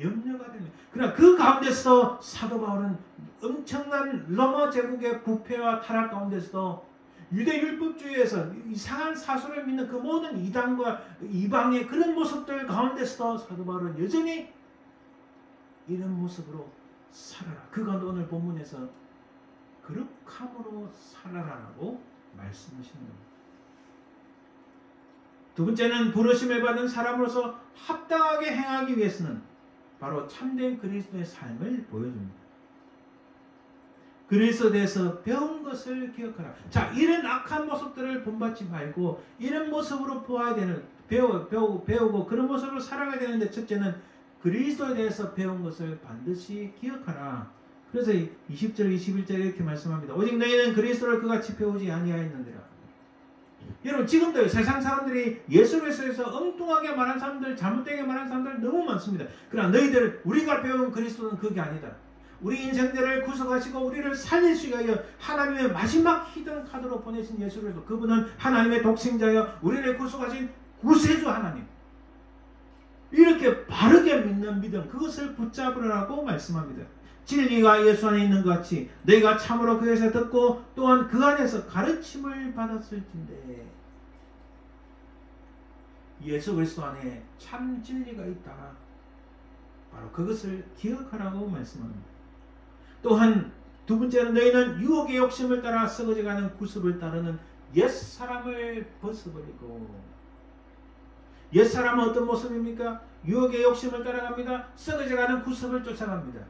염려가 됩니다. 그러나 그 가운데서 사도 바울은 엄청난 로마 제국의 부패와 타락 가운데서도 유대 율법주의에서 이상한 사수를 믿는 그 모든 이단과 이방의 그런 모습들 가운데서도 사도 바울은 여전히 이런 모습으로 살아라. 그 가운데 오늘 본문에서 거룩함으로 살아라라고 말씀하시는 겁니다. 두 번째는 부르심을 받은 사람으로서 합당하게 행하기 위해서는 바로 참된 그리스도의 삶을 보여줍니다. 그리스도에 대해서 배운 것을 기억하라. 자, 이런 악한 모습들을 본받지 말고 이런 모습으로 보아야 되는, 배우고 그런 모습으로 살아가야 되는데, 첫째는 그리스도에 대해서 배운 것을 반드시 기억하라. 그래서 20절 21절에 이렇게 말씀합니다. 오직 너희는 그리스도를 그같이 배우지 아니하였느니라. 여러분 지금도 세상 사람들이 예수 그리스도에서 엉뚱하게 말한 사람들, 잘못되게 말한 사람들 너무 많습니다. 그러나 너희들, 우리가 배운 그리스도는 그게 아니다. 우리 인생들을 구속하시고 우리를 살리시기 위하여 하나님의 마지막 히든 카드로 보내신 예수 그리스도, 그분은 하나님의 독생자여 우리를 구속하신 구세주 하나님. 이렇게 바르게 믿는 믿음, 그것을 붙잡으라고 말씀합니다. 진리가 예수 안에 있는 것 같이 너희가 참으로 그에서 듣고 또한 그 안에서 가르침을 받았을진데. 예수 그리스도 안에 참 진리가 있다. 바로 그것을 기억하라고 말씀합니다. 또한 두 번째는 너희는 유혹의 욕심을 따라 썩어져가는 구습을 따르는 옛사람을 벗어버리고. 옛사람은 어떤 모습입니까? 유혹의 욕심을 따라갑니다. 썩어져가는 구습을 쫓아갑니다.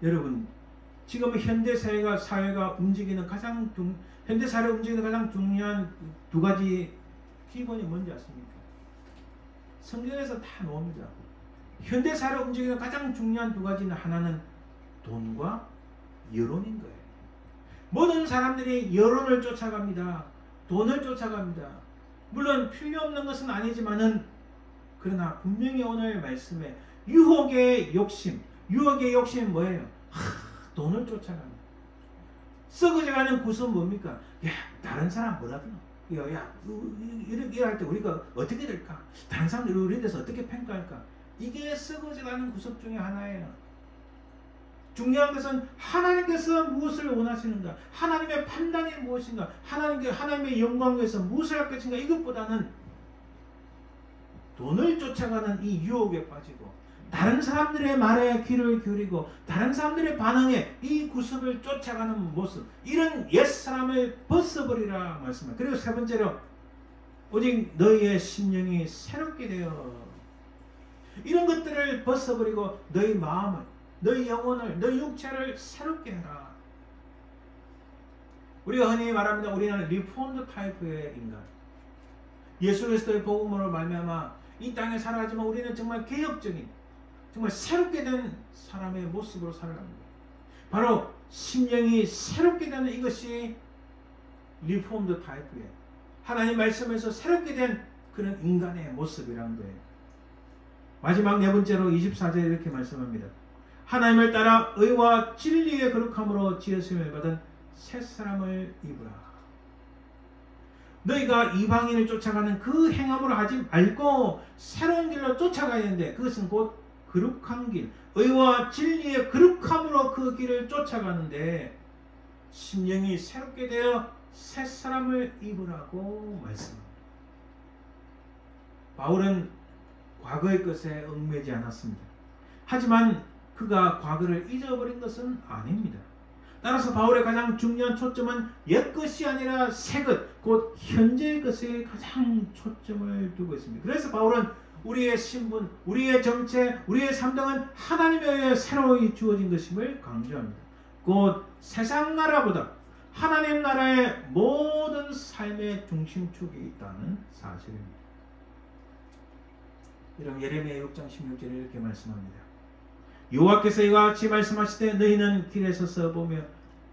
여러분, 지금 현대사회가 움직이는 현대사회를 움직이는 가장 중요한 두 가지 기본이 뭔지 아십니까? 성경에서 다 나옵니다. 현대사회를 움직이는 가장 중요한 두 가지는 하나는 돈과 여론인 거예요. 모든 사람들이 여론을 쫓아갑니다. 돈을 쫓아갑니다. 물론 필요 없는 것은 아니지만은 그러나 분명히 오늘 말씀에 유혹의 욕심이 뭐예요? 돈을 쫓아갑니다. 썩어져가는 구습은 뭡니까? 야, 다른 사람 뭐라더라? 이렇게 할 때 우리가 어떻게 될까? 다른 사람들이 우리에 대해서 어떻게 평가할까? 이게 썩어져가는 구습 중에 하나예요. 중요한 것은 하나님께서 무엇을 원하시는가? 하나님의 판단이 무엇인가? 하나님의 영광 위해서 무엇을 할 것인가? 이것보다는 돈을 쫓아가는 이 유혹에 빠지고 다른 사람들의 말에 귀를 기울이고 다른 사람들의 반응에 이 구습을 쫓아가는 모습, 이런 옛사람을 벗어버리라 말씀합니다. 그리고 세 번째로 오직 너희의 심령이 새롭게 되어, 이런 것들을 벗어버리고 너희 마음을, 너희 영혼을, 너희 육체를 새롭게 해라. 우리가 흔히 말합니다. 우리는 리폼드 타입의 인간. 예수 그리스도의 복음으로 말미암아 이 땅에 살아가지만 우리는 정말 개혁적인, 정말 새롭게 된 사람의 모습으로 살아갑니다. 바로 심령이 새롭게 되는 이것이 리폼드 타입이에요. 하나님 말씀에서 새롭게 된 그런 인간의 모습이라는 거예요. 마지막 네 번째로 24절에 이렇게 말씀합니다. 하나님을 따라 의와 진리의 거룩함으로 지으심을 받은 새 사람을 입으라. 너희가 이방인을 쫓아가는 그 행함으로 하지 말고 새로운 길로 쫓아가야 되는데, 그것은 곧 거룩한 길, 의와 진리의 거룩함으로 그 길을 쫓아가는데 심령이 새롭게 되어 새 사람을 입으라고 말씀합니다. 바울은 과거의 것에 얽매지 않았습니다. 하지만 그가 과거를 잊어버린 것은 아닙니다. 따라서 바울의 가장 중요한 초점은 옛것이 아니라 새것, 곧 현재의 것에 가장 초점을 두고 있습니다. 그래서 바울은 우리의 신분, 우리의 정체, 우리의 삶 등은 하나님에 의해 새로이 주어진 것임을 강조합니다. 곧 세상 나라보다 하나님 나라의 모든 삶의 중심축이 있다는 사실입니다. 이런 예레미야 6장 16절에 이렇게 말씀합니다. 여호와께서 이와 같이 말씀하시되 너희는 길에 서서 보며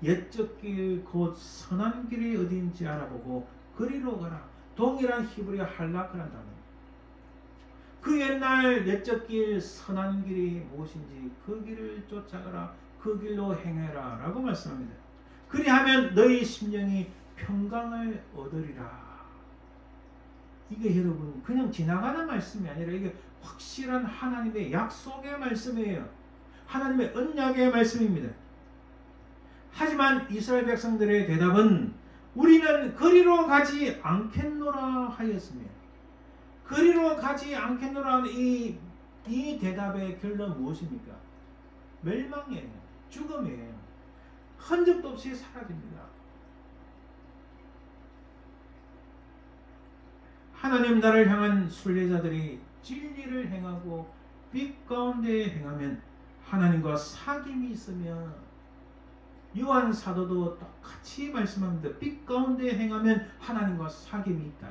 옛적 길 곧 선한 길이 어디인지 알아보고 그리로 가라. 동일한 히브리어 할라크란 단어. 그 옛날 옛적 길, 선한 길이 무엇인지 그 길을 쫓아가라. 그 길로 행해라 라고 말씀합니다. 그리하면 너희 심령이 평강을 얻으리라. 이게 여러분 그냥 지나가는 말씀이 아니라 이게 확실한 하나님의 약속의 말씀이에요. 하나님의 언약의 말씀입니다. 하지만 이스라엘 백성들의 대답은 우리는 그리로 가지 않겠노라 하였으며, 그리로 가지 않겠노라 하는 이 대답의 결론은 무엇입니까? 멸망이에요. 죽음이에요. 흔적도 없이 사라집니다. 하나님 나라를 향한 순례자들이 진리를 행하고 빛 가운데 행하면 하나님과 사귐이 있으며, 요한 사도도 똑같이 말씀합니다. 빛 가운데 행하면 하나님과 사귐이 있다.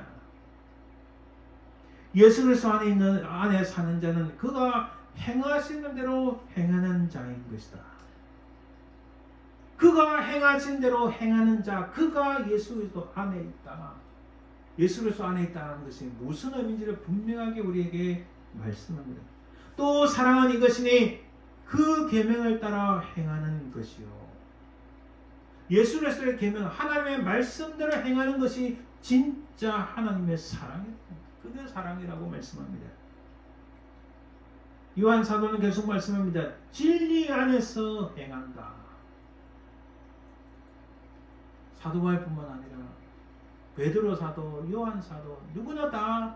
예수 그리스도 안에 사는 자는 그가 행하시는 대로 행하는 자인 것이다. 그가 행하신 대로 행하는 자, 그가 예수 그리스도 안에 있다. 예수 그리스도 안에 있다는 것이 무슨 의미인지를 분명하게 우리에게 말씀합니다. 또 사랑은 이것이니 그 계명을 따라 행하는 것이요. 예수 그리스도의 계명, 하나님의 말씀대로 행하는 것이 진짜 하나님의 사랑입니다. 그게 사랑이라고 말씀합니다. 요한 사도는 계속 말씀합니다. 진리 안에서 행한다. 사도 바울뿐만 아니라 베드로 사도, 요한 사도 누구나 다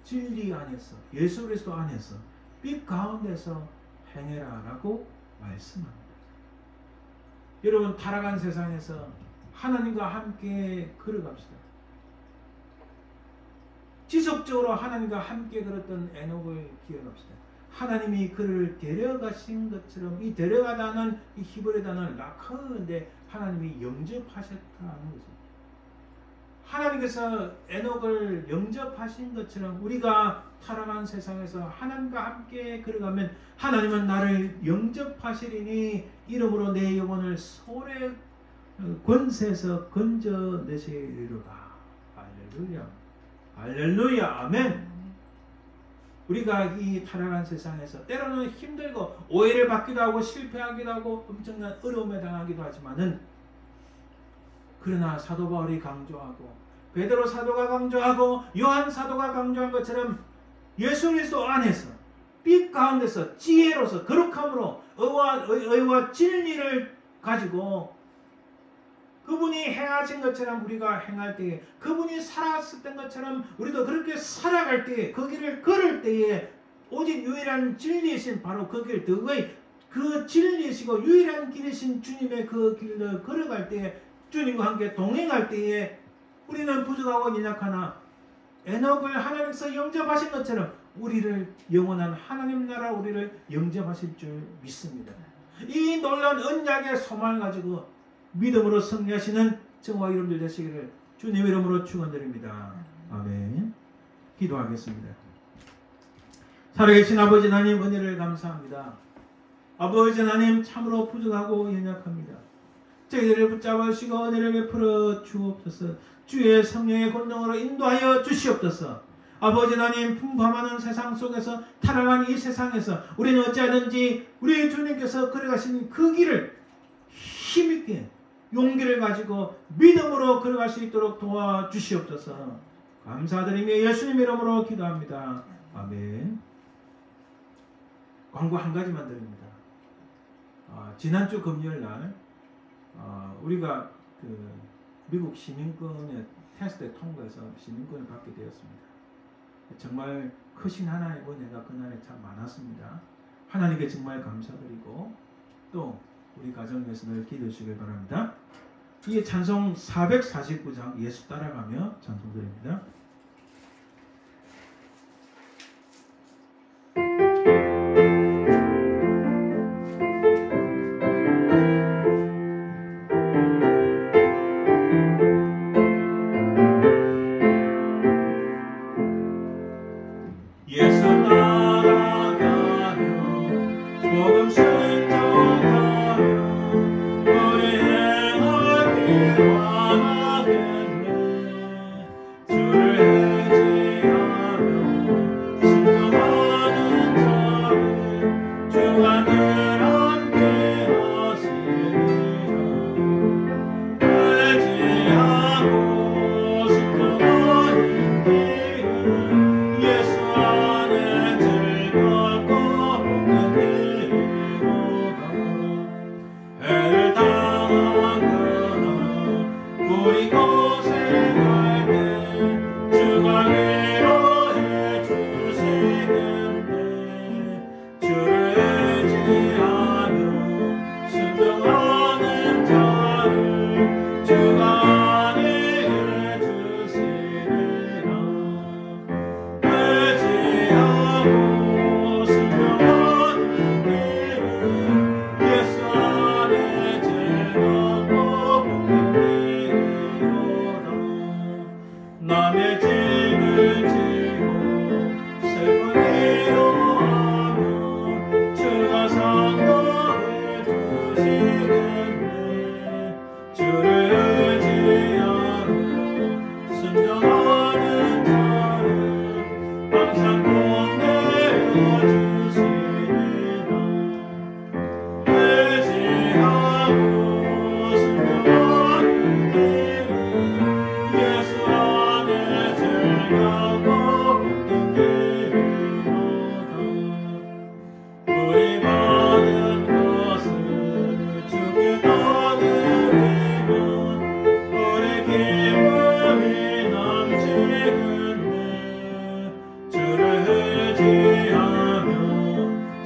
진리 안에서, 예수 그리스도 안에서 빛 가운데서 행해라라고 말씀합니다. 여러분, 타락한 세상에서 하나님과 함께 걸어갑시다. 지속적으로 하나님과 함께 걸었던 에녹을 기억합시다. 하나님이 그를 데려가신 것처럼, 이 데려가다는 이 히브리 단어는 라크인데 하나님이 영접하셨다는 거죠. 하나님께서 에녹을 영접하신 것처럼 우리가 타락한 세상에서 하나님과 함께 걸어가면 하나님은 나를 영접하시리니 이름으로 내 영혼을 소의 권세에서 건져내시리로다. 할렐루야. 할렐루야. 아멘. 우리가 이 타락한 세상에서 때로는 힘들고 오해를 받기도 하고 실패하기도 하고 엄청난 어려움에 당하기도 하지만은, 그러나 사도 바울이 강조하고 베드로 사도가 강조하고 요한 사도가 강조한 것처럼 예수 그리스도 안에서 빛 가운데서 지혜로서 거룩함으로 의와 진리를 가지고 그분이 행하신 것처럼 우리가 행할 때에, 그분이 살았었던 것처럼 우리도 그렇게 살아갈 때에, 그 길을 걸을 때에 오직 유일한 진리이신 바로 그 길, 그 진리이시고 유일한 길이신 주님의 그 길을 걸어갈 때에, 주님과 함께 동행할 때에 우리는 부족하고 연약하나 에녹을 하나님께서 영접하신 것처럼 우리를 영원한 하나님 나라 우리를 영접하실 줄 믿습니다. 이 놀라운 언약의 소망을 가지고 믿음으로 승리하시는 저와 여러분들 되시기를 주님 이름으로 축원드립니다. 아멘. 기도하겠습니다. 살아계신 아버지 하나님, 은혜를 감사합니다. 아버지 하나님, 참으로 부족하고 연약합니다. 저희들을 붙잡으시고 은혜를 베풀어 주옵소서. 주의 성령의 권능으로 인도하여 주시옵소서. 아버지 하나님, 풍부함하는 세상 속에서, 타락한 이 세상에서 우리는 어찌하든지 우리 주님께서 걸어가신 그 길을 힘있게 용기를 가지고 믿음으로 걸어갈 수 있도록 도와주시옵소서. 감사드리며 예수님 이름으로 기도합니다. 아멘. 광고 한 가지만 드립니다. 지난주 금요일 날 우리가 그 미국 시민권의 테스트에 통과해서 시민권을 받게 되었습니다. 정말 크신 하나님의 은혜가 그날에 참 많았습니다. 하나님께 정말 감사드리고 또 우리 가정 위해서 늘 기도해 주시길 바랍니다. 이 찬송 449장 예수 따라가며 찬송드립니다. 순종하는 자를 항상 꼭 의지하며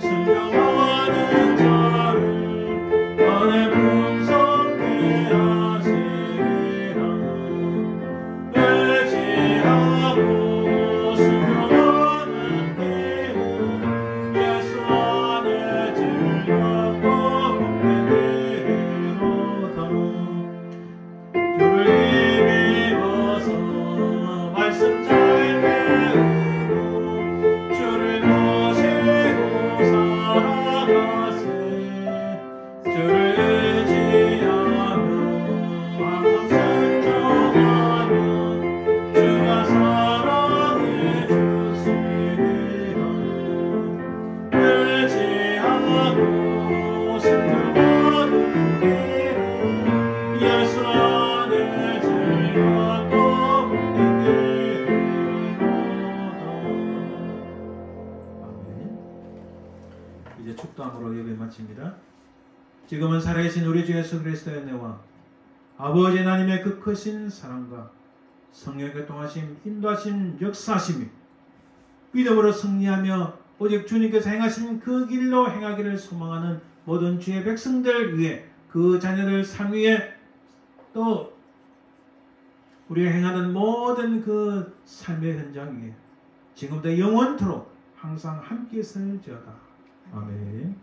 순종하는 자를 은혜 풍성케 하시리라. 의지하고 순종하는 길은 예수 안에 즐겁고 복되리로다. 주를 힘입어서 말씀 잘 배우고 주를 모시고 살아가세. 주를 의지하며 항상 순종하며 주가 사랑해 주시리라. 의지하고 순종하는 길은 예수 안에 즐겁고 복되리로다. 아멘. 이제 축도함으로 예배 마칩니다. 지금은 살아계신 우리 주 예수 그리스도의 은혜와 아버지 하나님의 그 크신 사랑과 성령의 교통하심, 인도하심, 역사하심이 믿음으로 승리하며 오직 주님께서 행하신 그 길로 행하기를 소망하는 모든 주의 백성들 위해, 그 자녀들 삶 위에, 또 우리가 행하는 모든 그 삶의 현장 위에 지금부터 영원토록 항상 함께 있을지어다. 아멘.